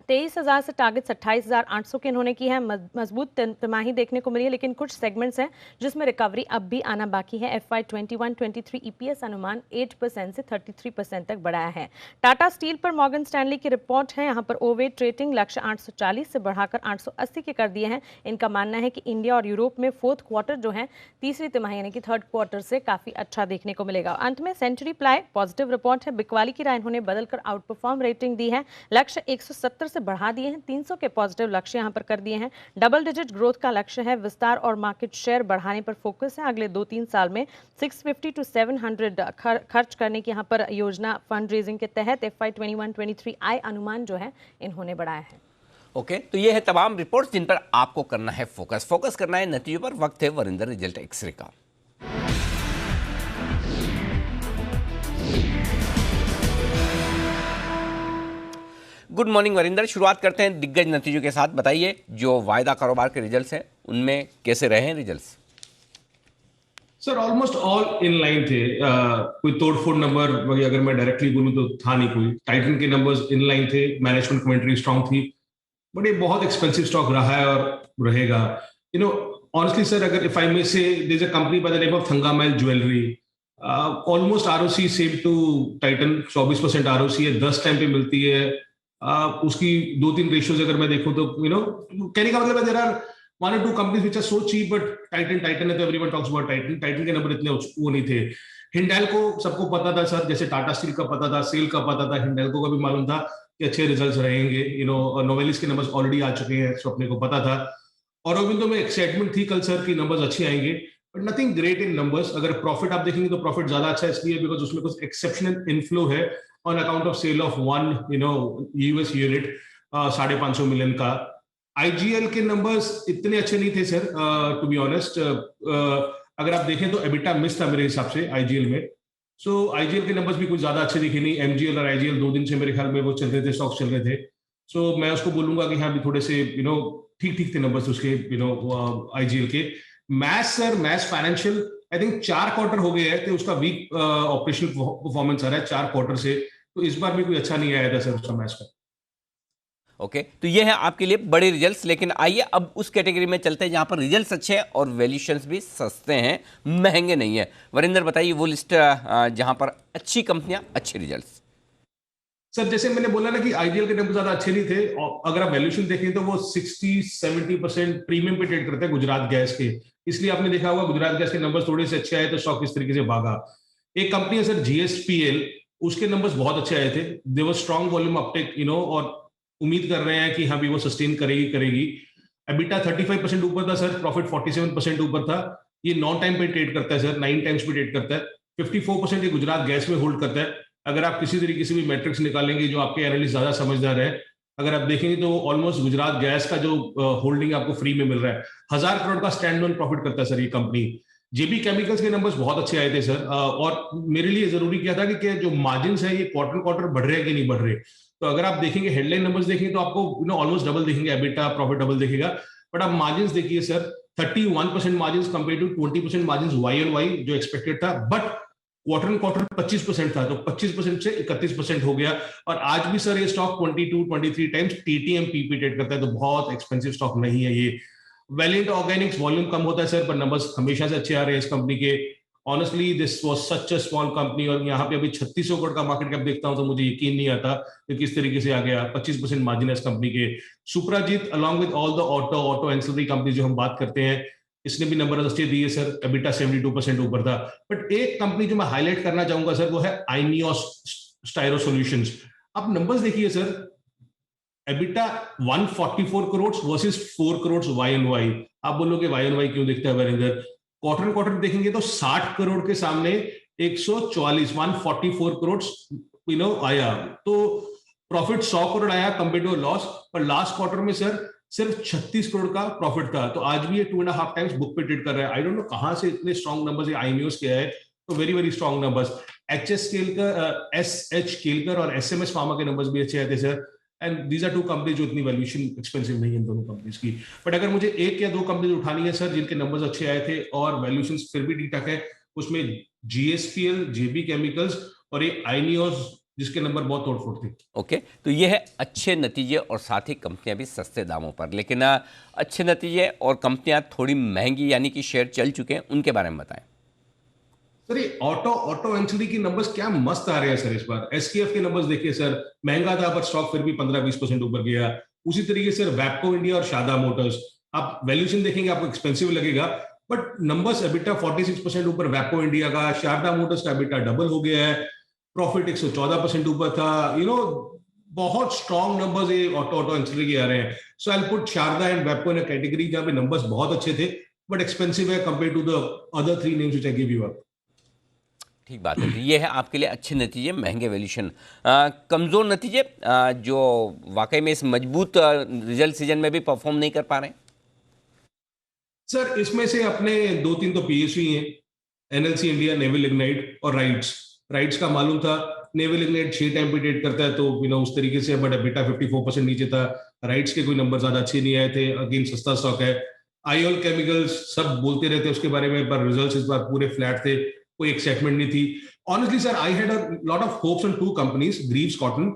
F: 23,000 से टारगेट 28,800 के इन्होंने की है। मजबूत तिमाही देखने को मिली है, लेकिन कुछ सेगमेंट्स हैं जिसमें रिकवरी अब भी आना बाकी है। FY21-23 EPS अनुमान 8% से 33% तक बढ़ाया है। टाटा स्टील पर मॉर्गन स्टैनली की रिपोर्ट है। यहाँ पर ओवरवेट रेटिंग लक्ष्य 840 से बढ़ाकर 880 के कर दिए हैं। इनका मानना है कि इंडिया और यूरोप में फोर्थ क्वार्टर जो है, तीसरी तिमाही यानी कि थर्ड क्वार्टर से काफी अच्छा देखने को मिलेगा। अंत में सेंचुरी प्लाई पॉजिटिव रिपोर्ट है। बिकवाली की राय इन्होंने बदलकर आउट परफॉर्म रेटिंग दी है। लक्ष्य 170 से बढ़ा दिए हैं। 300 के पॉजिटिव लक्ष्य यहां पर कर दिए हैं। डबल डिजिट ग्रोथ का लक्ष्य है। विस्तार और मार्केट शेयर बढ़ाने पर फोकस है। अगले 2-3 साल में 650 to 700 खर्च करने की यहां पर योजना फंड रेजिंग के तहत FY21-23 आय अनुमान जो है इन्होंने बढ़ाया है।
A: ओके, तो ये है तमाम रिपोर्ट्स जिन पर आपको करना है फोकस करना है नतीजों पर। वक्त है वरिंदर रिजल्ट एक्सरे का। गुड मॉर्निंग वरिंदर, शुरुआत करते हैं दिग्गज नतीजों के साथ। बताइए जो वायदा कारोबार के रिजल्ट्स हैं उनमें कैसे रहे हैं results?
G: Sir almost all in line थे। कोई तोड़फोड़ नंबर वही अगर मैं डायरेक्टली बोलूं तो था नहीं कोई। टाइटन के नंबर्स इन लाइन थे, मैनेजमेंट कमेंट्री स्ट्रांग थी, बट ये बहुत एक्सपेंसिव स्टॉक रहा है और रहेगा। यू नो ऑनेस्टली सर, अगर if I may say, there is a company by the name of Thangamayil jewellery, almost ROC same to Titan, 24% ROC है, 10 टाइम पे मिलती है। उसकी 2-3 रेशियोज अगर मैं देखूं तो कहने का मतलब है there are 1 or 2 companies which are so cheap, but Titan है तो एवरीवन टॉक्स अबाउट टाइटन के नंबर इतने वो नहीं थे। हिंडाल्को सबको पता था सर, जैसे टाटा स्टील का पता था, सेल का पता था, हिंडाल्को का भी मालूम था कि अच्छे रिजल्ट्स रहेंगे। नोवेलिस के नंबर्स ऑलरेडी आ चुके हैं, तो अपने को पता था। और अरविंदो में एक्साइटमेंट थी कल सर की नंबर्स अच्छे आएंगे, but nothing great in numbers. अगर प्रॉफिट आप देखेंगे तो प्रॉफिट ज्यादा अच्छा इसलिए बिकॉज उसमें कुछ एक्सेप्शनल इनफ्लो है on account of sale of 1 US unit 550 million का। आईजीएल के नंबर्स इतने अच्छे नहीं थे सर, टू बी ऑनेस्ट। अगर आप देखें तो एबिटा मिस था मेरे हिसाब से आईजीएल में। सो आईजीएल के नंबर्स भी कुछ ज्यादा अच्छे दिखे नहीं। एमजीएल और आईजीएल 2 दिन से मेरे ख्याल में वो चल रहे थे, स्टॉक्स चल रहे थे। सो मैं उसको बोलूंगा कि हाँ भी थोड़े से ठीक ठीक थे नंबर्स उसके आईजीएल के। MAS financial I think 4 quarter हो गए हैं तो उसका वीक ऑपरेशनल परफॉर्मेंस आ रहा है 4 क्वार्टर से, तो इस बार भी कोई अच्छा नहीं आया था सर उसका मैच का।
A: ओके तो ये है आपके लिए बड़े रिजल्ट्स, लेकिन आइए अब उस कैटेगरी में चलते हैं जहां पर रिजल्ट्स अच्छे हैं और वैल्यूएशंस भी सस्ते हैं, महंगे नहीं है। वरिंदर बताइए वो लिस्ट जहां पर अच्छी कंपनियां, अच्छे रिजल्ट्स।
G: सर जैसे मैंने बोला ना कि आईजीएल के नंबर ज्यादा अच्छे नहीं थे, और अगर आप वैल्यूएशन देखें तो वो 60-70% प्रीमियम पे ट्रेड करते हैं गुजरात गैस के, इसलिए आपने देखा होगा गुजरात गैस के नंबर्स थोड़े से अच्छे आए तो स्टॉक इस तरीके से भागा। एक कंपनी है सर जीएसपीएल, उसके नंबर्स बहुत अच्छे आए थे, there was strong volume uptake और उम्मीद कर रहे हैं कि हाँ भी वो सस्टेन करेगी। एबिटा 35% ऊपर था सर, प्रॉफिट 47% ऊपर था। ये 9 टाइम पे ट्रेड करता है सर, 9 टाइम्स पे ट्रेड करता है। 54% ये गुजरात गैस में होल्ड करता है। अगर आप किसी तरीके से भी मैट्रिक्स निकालेंगे, जो आपके एनालिस्ट ज्यादा समझदार है, अगर आप देखेंगे तो ऑलमोस्ट गुजरात गैस का जो होल्डिंग आपको फ्री में मिल रहा है। 1000 करोड़ का स्टैंड ऑन प्रॉफिट करता है सर ये कंपनी। जेबी केमिकल्स के नंबर्स बहुत अच्छे आए थे सर, और मेरे लिए जरूरी क्या था कि जो मार्जिन है ये क्वार्टर बढ़ रहे हैं कि नहीं बढ़ रहे। तो अगर आप देखेंगे हेडलाइन नंबर्स देखेंगे तो आपको ऑलमोस्ट डबल दिखेंगे, एबिटा प्रॉफिट डबल दिखेगा। बट आप मार्जिन देखिए sir, 31% margin compare to 20% margin YoY जो एक्सपेक्टेड था, बट क्वार्टर 25% था, तो 25% से 31% हो गया। और आज भी सर ये stock 22-23 times TTM PP trade करता है, तो बहुत एक्सपेंसिव स्टॉक नहीं है ये। वैलिएंट ऑर्गेनिक्स वॉल्यूम कम होता है सर, पर नंबर्स हमेशा से अच्छे आ रहे हैं इस कंपनी के। Honestly this was such a small company, और यहाँ पे अभी 3600 करोड़ का मार्केट कैप देखता हूं तो मुझे यकीन नहीं आता कि किस तरीके से आ गया। 25% मार्जिन है इस कंपनी के। Suprajit along with all the auto ancillary company जो हम बात करते हैं, इसने भी नंबर अच्छे दिए सर, एबिटा 72% ऊपर था। बट एक कंपनी जो मैं हाईलाइट करना चाहूंगा सर वो है आइनियोस स्टायरो सॉल्यूशंस। आप नंबर्स देखिए sir, EBITDA 144 crore versus 4 crore YoY। आप बोलोगे YoY क्यों दिखता है वरिंदर? क्वार्टर देखेंगे तो 60 करोड़ के सामने 144 करोड़ आया, तो प्रॉफिट 100 करोड़ आया कंपेयर टू लॉस। पर लास्ट क्वार्टर में सर सिर्फ 36 करोड़ का प्रॉफिट था, तो आज भी ये 2.5 टाइम्स बुक पे ट्रेड कर रहा है। आई डोंट नो कहां से इतने स्ट्रॉन्ग नंबर्स ये आईनियोस के आए, तो very very strong numbers. SH Kelkar और SMS फार्मा के नंबर्स भी अच्छे आए थे sir, and these are 2 companies जो इतनी वैल्यूएशन एक्सपेंसिव नहीं है इन दोनों कंपनीज की। बट अगर मुझे 1 या 2 कंपनीज उठानी है सर जिनके नंबर्स अच्छे आए थे और वैल्यूएशन फिर भी ठीक ठाक है, उसमें GSPL, JB केमिकल्स और ये आइनियोस जिसके नंबर बहुत तोड़फोड़ थे।
A: ओके तो ये है अच्छे नतीजे और साथ ही कंपनियां भी सस्ते दामों पर, लेकिन अच्छे नतीजे और कंपनियां थोड़ी महंगी यानी कि शेयर चल चुके हैं, उनके बारे में बताएं
G: सर। ये ऑटो एंसिलरी की नंबर्स क्या मस्त आ रहे हैं सर इस बार। SKF के नंबर्स देखिए सर, महंगा था पर स्टॉक फिर भी 15-20% ऊपर गया। उसी तरीके से वैपको इंडिया और शादा मोटर्स, आप वैल्यूएशन देखेंगे आपको एक्सपेंसिव लगेगा, बट नंबर्स एबिटा 46% ऊपर वैपको इंडिया का, शारदा मोटर्स का एबिटा डबल हो गया है, प्रॉफिट 114% ऊपर था। बहुत स्ट्रॉन्ग नंबर्स ये ऑटो एंसिलरी के आ रहे हैं। So I will put Sharda and वैपको इन अ कैटेगरी जहां पे नंबर्स बहुत अच्छे थे बट एक्सपेंसिव है compare to the other 3 names which I give you up.
A: ठीक बात है। तो ये है आपके लिए अच्छे नतीजे, महंगे वैल्यूएशन। कमज़ोर नतीजे जो वाकई में इस मजबूत रिजल्ट सीजन में भी परफॉर्म नहीं कर पा रहे हैं
G: सर, इसमें से अपने 2-3 तो PSU ही हैं, NLC इंडिया, नेवल लिग्नाइट और राइट्स का मालूम था। नेवल लिग्नाइट 6 टाइम पे ट्रेड करता है तो उस तरीके से, बट एबिटा 54% नीचे था। राइट्स के कोई नंबर ज्यादा अच्छे नहीं आए थे, अगेन सस्ता स्टॉक है। आईओल केमिकल्स सब बोलते रहते उसके बारे में, पर रिजल्ट्स इस बार पूरे फ्लैट थे, कोई एक्साइटमेंट नहीं थी। Honestly sir, I had a lot of hopes on two companies, Greaves Cotton,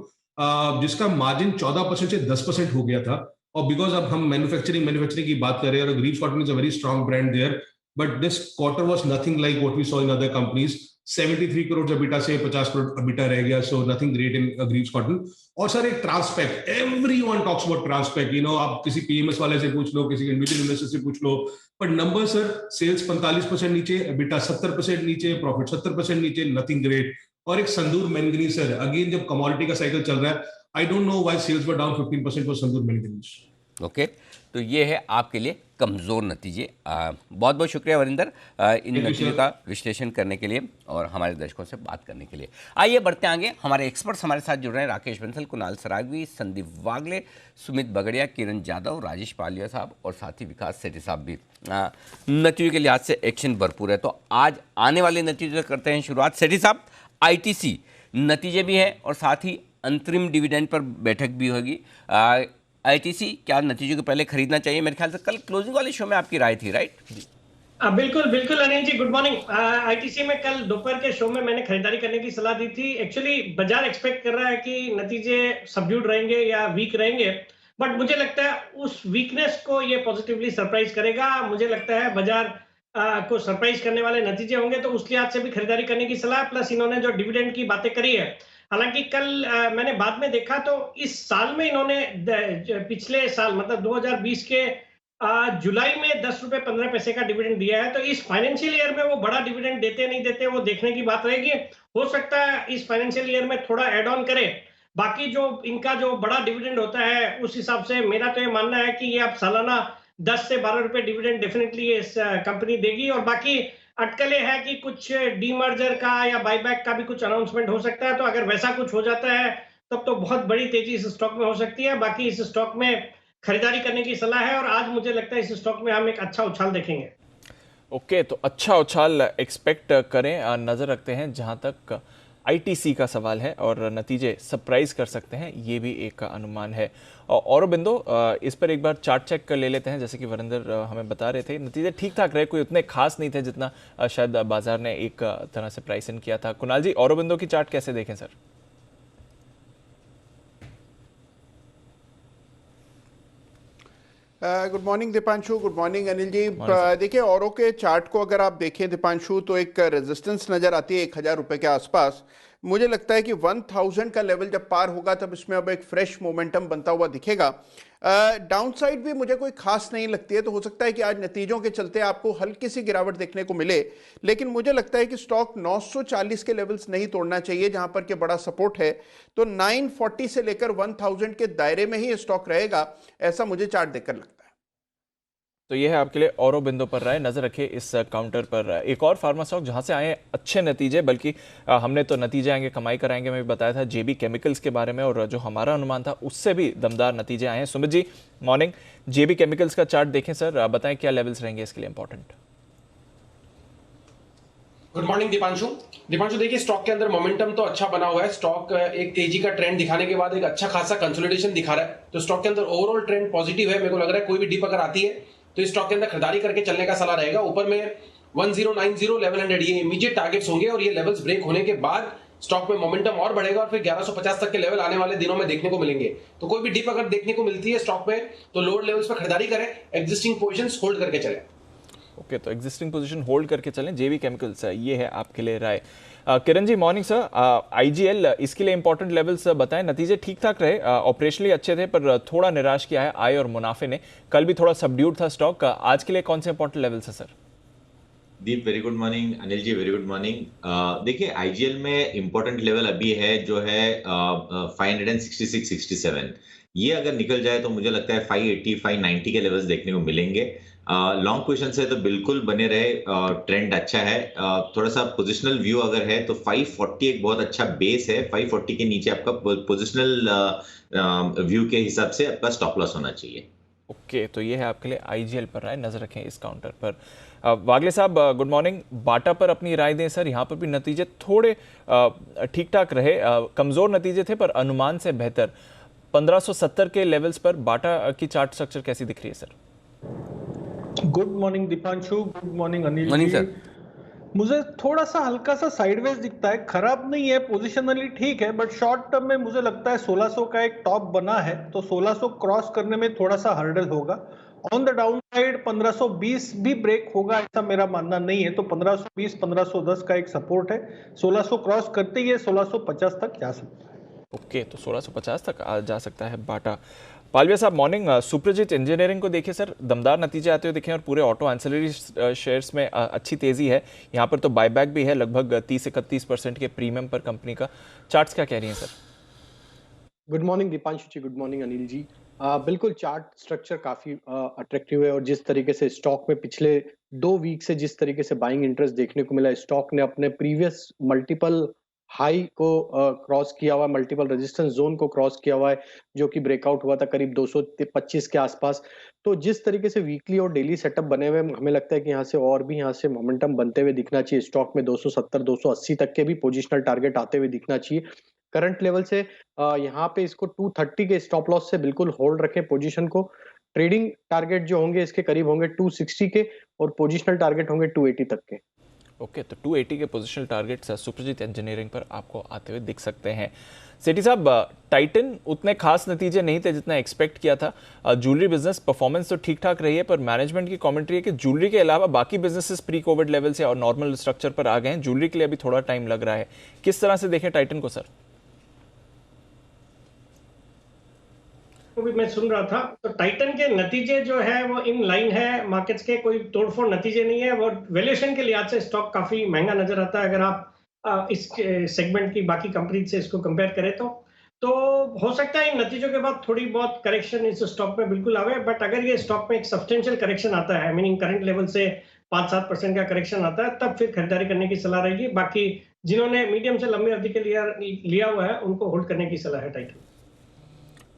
G: जिसका मार्जिन 14% से 10% हो गया था, और बिकॉज अब हम मैन्युफैक्चरिंग की बात कर रहे हैं, और Greaves Cotton is a very strong brand there, but this quarter was nothing like what we saw in other companies. 73 crore EBITDA से 50 करोड़ EBITDA रह गया, so nothing great in Greaves Cotton. और सर एक Transpek, everyone talks about Transpek, you know, आप किसी PMS वाले से पूछ लो, किसी इंडिविजुअल इन्वेस्टर से पूछ लो, पर नंबर सर, सेल्स 45% नीचे, EBITDA 70% नीचे, प्रॉफिट 70% नीचे, नथिंग ग्रेट। और एक संदूर मैंगनीज सर, अगेन जब कमोडिटी का साइकिल चल रहा है, I don't know why sales were down 15% for Sandur Manganese.
A: Okay, तो ये है आपके लिए कमज़ोर नतीजे। बहुत बहुत शुक्रिया वरिंदर इन नतीजों का विश्लेषण करने के लिए और हमारे दर्शकों से बात करने के लिए। आइए बढ़ते आगे, हमारे एक्सपर्ट्स हमारे साथ जुड़ रहे हैं, राकेश बंसल, कुणाल सरागवी, संदीप वागले, सुमित बगड़िया, किरण जाधव, राजेश पालिया साहब और साथ ही विकास सेठी साहब भी। नतीजों के लिहाज से एक्शन भरपूर है, तो आज आने वाले नतीजों से करते हैं शुरुआत। सेठी साहब, ITC नतीजे भी हैं और साथ ही अंतरिम डिविडेंड पर बैठक भी होगी। ITC क्या नतीजों के पहले खरीदना चाहिए? मेरे ख्याल से कल क्लोजिंग वाले शो में आपकी राय थी, राइट?
H: बिल्कुल बिल्कुल Anil ji, good morning. ITC में कल दोपहर के शो में मैंने खरीदारी करने की सलाह दी थी। एक्चुअली बाजार एक्सपेक्ट कर रहा है कि नतीजे सबड्यूड रहेंगे या वीक रहेंगे, बट मुझे लगता है उस वीकनेस को ये पॉजिटिवली सरप्राइज करेगा। मुझे लगता है बाजार को सरप्राइज करने वाले नतीजे होंगे, तो उस लिहाज से भी खरीदारी करने की सलाह। प्लस इन्होंने जो डिविडेंड की बातें करी है, हालांकि कल मैंने बाद में देखा तो इस साल में इन्होंने पिछले साल मतलब 2020 के जुलाई में 10 रुपए 15 पैसे का डिविडेंड दिया है। तो इस फाइनेंशियल ईयर में वो बड़ा डिविडेंड देते नहीं देते वो देखने की बात रहेगी। हो सकता है इस फाइनेंशियल ईयर में थोड़ा एड ऑन करे। बाकी जो इनका जो बड़ा डिविडेंड होता है, उस हिसाब से मेरा तो ये मानना है कि ये अब सालाना 10 से 12 रुपए डिविडेंड डेफिनेटली इस कंपनी देगी। और बाकी अटकलें हैं कि कुछ डीमर्जर का या बायबैक का भी कुछ अनाउंसमेंट हो सकता है, तो अगर वैसा कुछ हो जाता है तब तो बहुत बड़ी तेजी इस स्टॉक में हो सकती है। बाकी इस स्टॉक में खरीदारी करने की सलाह है, और आज मुझे लगता है इस स्टॉक में हम एक अच्छा उछाल देखेंगे।
B: ओके, तो अच्छा उछाल एक्सपेक्ट करें, नज़र रखते हैं जहां तक ITC का सवाल है, और नतीजे सरप्राइज कर सकते हैं, ये भी एक अनुमान है। और बिंदु, इस पर एक बार चार्ट चेक कर ले लेते हैं। जैसे कि वरिंदर हमें बता रहे थे, नतीजे ठीक ठाक रहे, कोई उतने खास नहीं थे जितना शायद बाजार ने एक तरह से प्राइस इन किया था। कुणाल जी, औरोबिंदो की चार्ट कैसे देखें sir?
I: Good morning Deepanshu, good morning Anil ji. देखिए, औरों के चार्ट को अगर आप देखें दीपांशु, तो एक रेजिस्टेंस नजर आती है 1000 रुपए के आसपास। मुझे लगता है कि 1000 का लेवल जब पार होगा तब इसमें अब एक फ्रेश मोमेंटम बनता हुआ दिखेगा। डाउनसाइड भी मुझे कोई खास नहीं लगती है, तो हो सकता है कि आज नतीजों के चलते आपको हल्की सी गिरावट देखने को मिले, लेकिन मुझे लगता है कि स्टॉक 940 के लेवल्स नहीं तोड़ना चाहिए, जहां पर के बड़ा सपोर्ट है। तो 940 से लेकर 1000 के दायरे में ही स्टॉक रहेगा, ऐसा मुझे चार्ट देखकर लगता है।
B: तो ये है आपके लिए औरोबिंदो पर राय। नजर रखिए इस काउंटर पर एक और फार्मा स्टॉक जहां से आए अच्छे नतीजे, बल्कि हमने तो नतीजे आएंगे कमाई कराएंगे में भी बताया था JB केमिकल्स के बारे में, और जो हमारा अनुमान था उससे भी दमदार नतीजे आए हैं। Sumit ji, morning. JB chemicals का चार्ट देखें सर, बताएं क्या लेवल्स रहेंगे इसके लिए इंपॉर्टेंट।
J: Good morning Deepanshu. देखिए, स्टॉक के अंदर मोमेंटम तो अच्छा बना हुआ है। स्टॉक एक तेजी का ट्रेंड दिखाने के बाद एक अच्छा खासा कंसोलिडेशन दिखा रहा है, तो स्टॉक के अंदर ओवरऑल ट्रेंड पॉजिटिव है। मेरे को लग रहा है कोई भी डिप अगर आती है तो इस स्टॉक के अंदर खरीदारी करके चलने का सलाह रहेगा। ऊपर में 1090 1100 ये इमीडिएट टारगेट्स होंगे, और ये लेवल्स ब्रेक होने के बाद स्टॉक में मोमेंटम और बढ़ेगा, और फिर 1150 तक के लेवल आने वाले दिनों में देखने को मिलेंगे। तो कोई भी डिप अगर देखने को मिलती है स्टॉक में तो लोअर लेवल्स पर खरीदारी करें, एग्जिस्टिंग पोजीशंस होल्ड करके चलें।
B: ओके, तो एग्जिस्टिंग पोजीशन होल्ड करके चलें, JB केमिकल्स, ये है आपके लिए राय। Kiran ji, morning sir. IGL, इसके लिए इंपॉर्टेंट लेवल्स बताएं। नतीजे ठीक ठाक रहे, ऑपरेशनली अच्छे थे, पर थोड़ा निराश किया है आय और मुनाफे ने। कल भी थोड़ा सबड्यूड था स्टॉक। आज के लिए कौन से इंपॉर्टेंट लेवल्स है सर?
K: दीप, वेरी गुड मॉर्निंग। अनिल जी, वेरी गुड मॉर्निंग। देखिए, IGL में इंपॉर्टेंट लेवल अभी है जो है 566-67। ये अगर निकल जाए तो मुझे लगता है 580-590 के लेवल्स देखने को मिलेंगे। लॉन्ग पोजीशन से तो बिल्कुल बने रहे, ट्रेंड अच्छा है। थोड़ा सा पोजिशनल व्यू अगर है तो 540 एक बहुत अच्छा बेस है। 540 के नीचे आपका पोजिशनल व्यू के हिसाब से आपका स्टॉप लॉस होना चाहिए।
B: ओके, तो ये है आपके लिए IGL पर राय। नजर रखें इस काउंटर पर। वागले साहब, गुड मॉर्निंग। बाटा पर अपनी राय दें सर। यहाँ पर भी नतीजे थोड़े ठीक ठाक रहे, कमजोर नतीजे थे पर अनुमान से बेहतर। 1570 के लेवल्स पर बाटा की चार्ट स्ट्रक्चर कैसी दिख रही है sir?
C: Good morning Deepanshu, good morning Anil
A: morning
C: ji.
A: Sir.
C: मुझे थोड़ा सा हल्का सा साइडवेज दिखता है, खराब नहीं है, पोजिशनली ठीक है, बट शॉर्ट टर्म में मुझे लगता है 1600 का एक टॉप बना है, तो 1600 क्रॉस करने में थोड़ा सा हर्डल होगा। ऑन द डाउन साइड 1520 भी ब्रेक होगा ऐसा मेरा मानना नहीं है, तो 1520 1510 का एक सपोर्ट है। 1600 क्रॉस करते ही 1650 तक जा सकता है।
B: ओके, तो 1650 तक जा सकता है बाटा। पालविया साहब मॉर्निंग। सुप्रजीत इंजीनियरिंग को देखिए सर, दमदार नतीजे आते हुए दिखे और पूरे ऑटो एंसिलरी शेयर्स में अच्छी तेजी है। यहाँ पर तो बायबैक भी है लगभग 30-31% के प्रीमियम पर कंपनी का। चार्ट्स क्या कह रही हैं सर?
L: गुड मॉर्निंग दीपांशु जी, गुड मॉर्निंग अनिल जी। बिल्कुल चार्ट स्ट्रक्चर काफी अट्रैक्टिव है और जिस तरीके से स्टॉक में पिछले 2 वीक से जिस तरीके से बाइंग इंटरेस्ट देखने को मिला, स्टॉक ने अपने प्रीवियस मल्टीपल हाई को क्रॉस किया हुआ है, मल्टीपल रेजिस्टेंस जोन को क्रॉस किया हुआ है, जो कि ब्रेकआउट हुआ था करीब 225 के आसपास। तो जिस तरीके से वीकली और डेली सेटअप बने हुए, हमें लगता है कि यहाँ से और भी यहाँ से मोमेंटम बनते हुए दिखना चाहिए। स्टॉक में 270 280 तक के भी पोजिशनल टारगेट आते हुए दिखना चाहिए। करंट लेवल से यहाँ पे इसको 230 के स्टॉप लॉस से बिल्कुल होल्ड रखें पोजीशन को। ट्रेडिंग टारगेट जो होंगे इसके करीब होंगे 260 के और पोजीशनल टारगेट होंगे 280 तक के।
B: ओके, तो 280 के पोजिशनल टारगेट्स सुप्रजीत इंजीनियरिंग पर आपको आते हुए दिख सकते हैं। सेठी साहब, टाइटन उतने खास नतीजे नहीं थे जितना एक्सपेक्ट किया था। ज्वेलरी बिजनेस परफॉर्मेंस तो ठीक ठाक रही है, पर मैनेजमेंट की कमेंट्री है कि ज्वेलरी के अलावा बाकी बिजनेसेस प्री कोविड लेवल से और नॉर्मल स्ट्रक्चर पर आ गए हैं। ज्वेलरी के लिए अभी थोड़ा टाइम लग रहा है। किस तरह से देखें टाइटन को सर?
H: तो भी मैं सुन रहा था, तो टाइटन के नतीजे जो है वो इन लाइन है मार्केट्स के, कोई तोड़फोड़ नतीजे नहीं है। वो वैल्यूएशन के लिहाज से स्टॉक काफी महंगा नजर आता है अगर आप इस सेगमेंट की बाकी कंपनी से इसको कंपेयर करें तो हो सकता है इन नतीजों के बाद थोड़ी बहुत करेक्शन इस स्टॉक में बिल्कुल आवे, बट अगर ये स्टॉक में एक सब्सटेंशियल करेक्शन आता है, मीनिंग करंट लेवल से 5-7% का करेक्शन आता है, तब फिर खरीदारी करने की सलाह रहेगी। बाकी जिन्होंने मीडियम से लंबी अवधि के लिए लिया हुआ है उनको होल्ड करने की सलाह है टाइटन।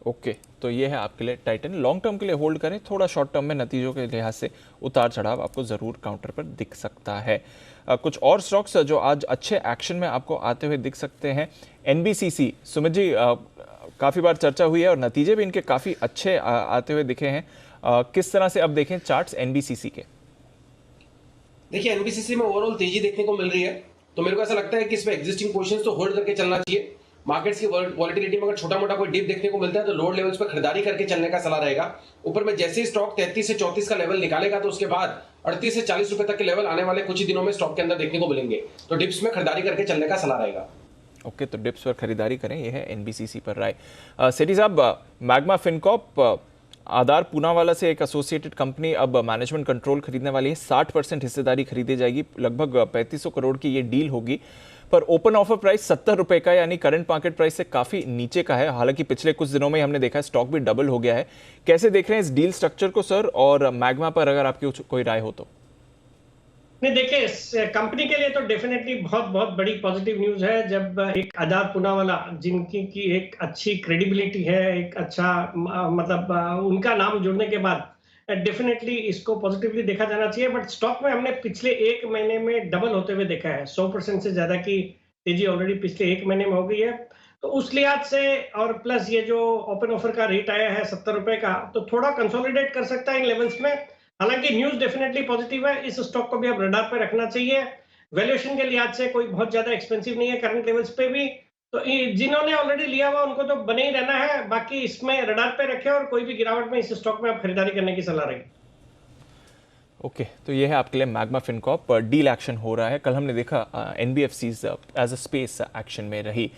B: ओके, तो ये है आपके लिए टाइटन। लॉन्ग टर्म के लिए होल्ड करें, थोड़ा शॉर्ट टर्म में नतीजों के लिहाज से उतार चढ़ाव आपको ज़रूर काउंटर पर दिख सकता है। कुछ और स्टॉक्स जो आज अच्छे एक्शन में आपको आते हुए दिख सकते हैं। एनबीसीसी, सुमित जी, काफ़ी बार चर्चा हुई है और नतीजे भी इनके काफ़ी अच्छे आते हुए दिखे हैं। किस तरह से अब देखें चार्ट्स एनबीसीसी के?
J: देखिए, एनबीसीसी में ओवरऑल तेजी देखने को मिल रही है, तो मेरे को ऐसा लगता है कि इसमें एग्जिस्टिंग पोजीशंस तो होल्ड करके चलना चाहिए। मार्केट्स की वॉलेटिलिटी में अगर छोटा मोटा कोई डिप देखने को मिलता है तो लोअर लेवल्स पर खरीदारी करके चलने का सलाह रहेगा। ऊपर में जैसे ही स्टॉक 33 से 34 का लेवल निकालेगा तो उसके बाद 38 से 40 रुपए तक के लेवल आने वाले कुछ ही दिनों में स्टॉक के अंदर देखने को मिलेंगे, तो डिप्स में खरीदारी करके चलने का सलाह रहेगा।
B: ओके, तो डिप्स पर खरीदारी करें, यह है एनबीसीसी पर राय। सेठी साहब, मैग्मा फिनकॉर्प आधार पूनावाला से एक एसोसिएटेड कंपनी अब मैनेजमेंट कंट्रोल खरीदने वाली है। 60% हिस्सेदारी खरीदी जाएगी, लगभग 3500 करोड़ की ये डील होगी, पर ओपन ऑफर प्राइस 70 रुपए का, यानी करंट मार्केट प्राइस से काफी नीचे का है। हालांकि पिछले कुछ दिनों में हमने देखा है स्टॉक भी डबल हो गया है। कैसे देख रहे हैं इस डील स्ट्रक्चर को सर, और मैग्मा पर अगर आपकी कोई राय हो तो?
H: नहीं, देखिए, इस कंपनी के लिए तो डेफिनेटली बहुत बहुत बड़ी पॉजिटिव न्यूज है जब एक आधार पूनावाला, जिनकी की एक अच्छी क्रेडिबिलिटी है, एक अच्छा मतलब उनका नाम जुड़ने के बाद डेफिनेटली इसको पॉजिटिवली देखा जाना चाहिए। बट स्टॉक में हमने पिछले 1 महीने में डबल होते हुए देखा है, 100% से ज्यादा की तेजी ऑलरेडी पिछले 1 महीने में हो गई है। तो उस लिहाज से, और प्लस ये जो ओपन ऑफर का रेट आया है 70 रुपए का, तो थोड़ा कंसोलिडेट कर सकता है इन लेवल्स में। हालांकि न्यूज डेफिनेटली पॉजिटिव है, इस स्टॉक को भी अब रडार पे रखना चाहिए। वैल्यूएशन के लिहाज से कोई बहुत ज्यादा एक्सपेंसिव नहीं है करंट लेवल्स पे भी, तो जिन्होंने ऑलरेडी लिया हुआ उनको तो बने ही रहना है। बाकी इसमें रडार पे रखे और कोई भी गिरावट में इस स्टॉक में आप खरीदारी करने की सलाह रहेगी।
B: ओके, तो ये है आपके लिए मैग्मा फिनकॉर्प। डील एक्शन हो रहा है। कल हमने देखा NBFCs as a space action में रही।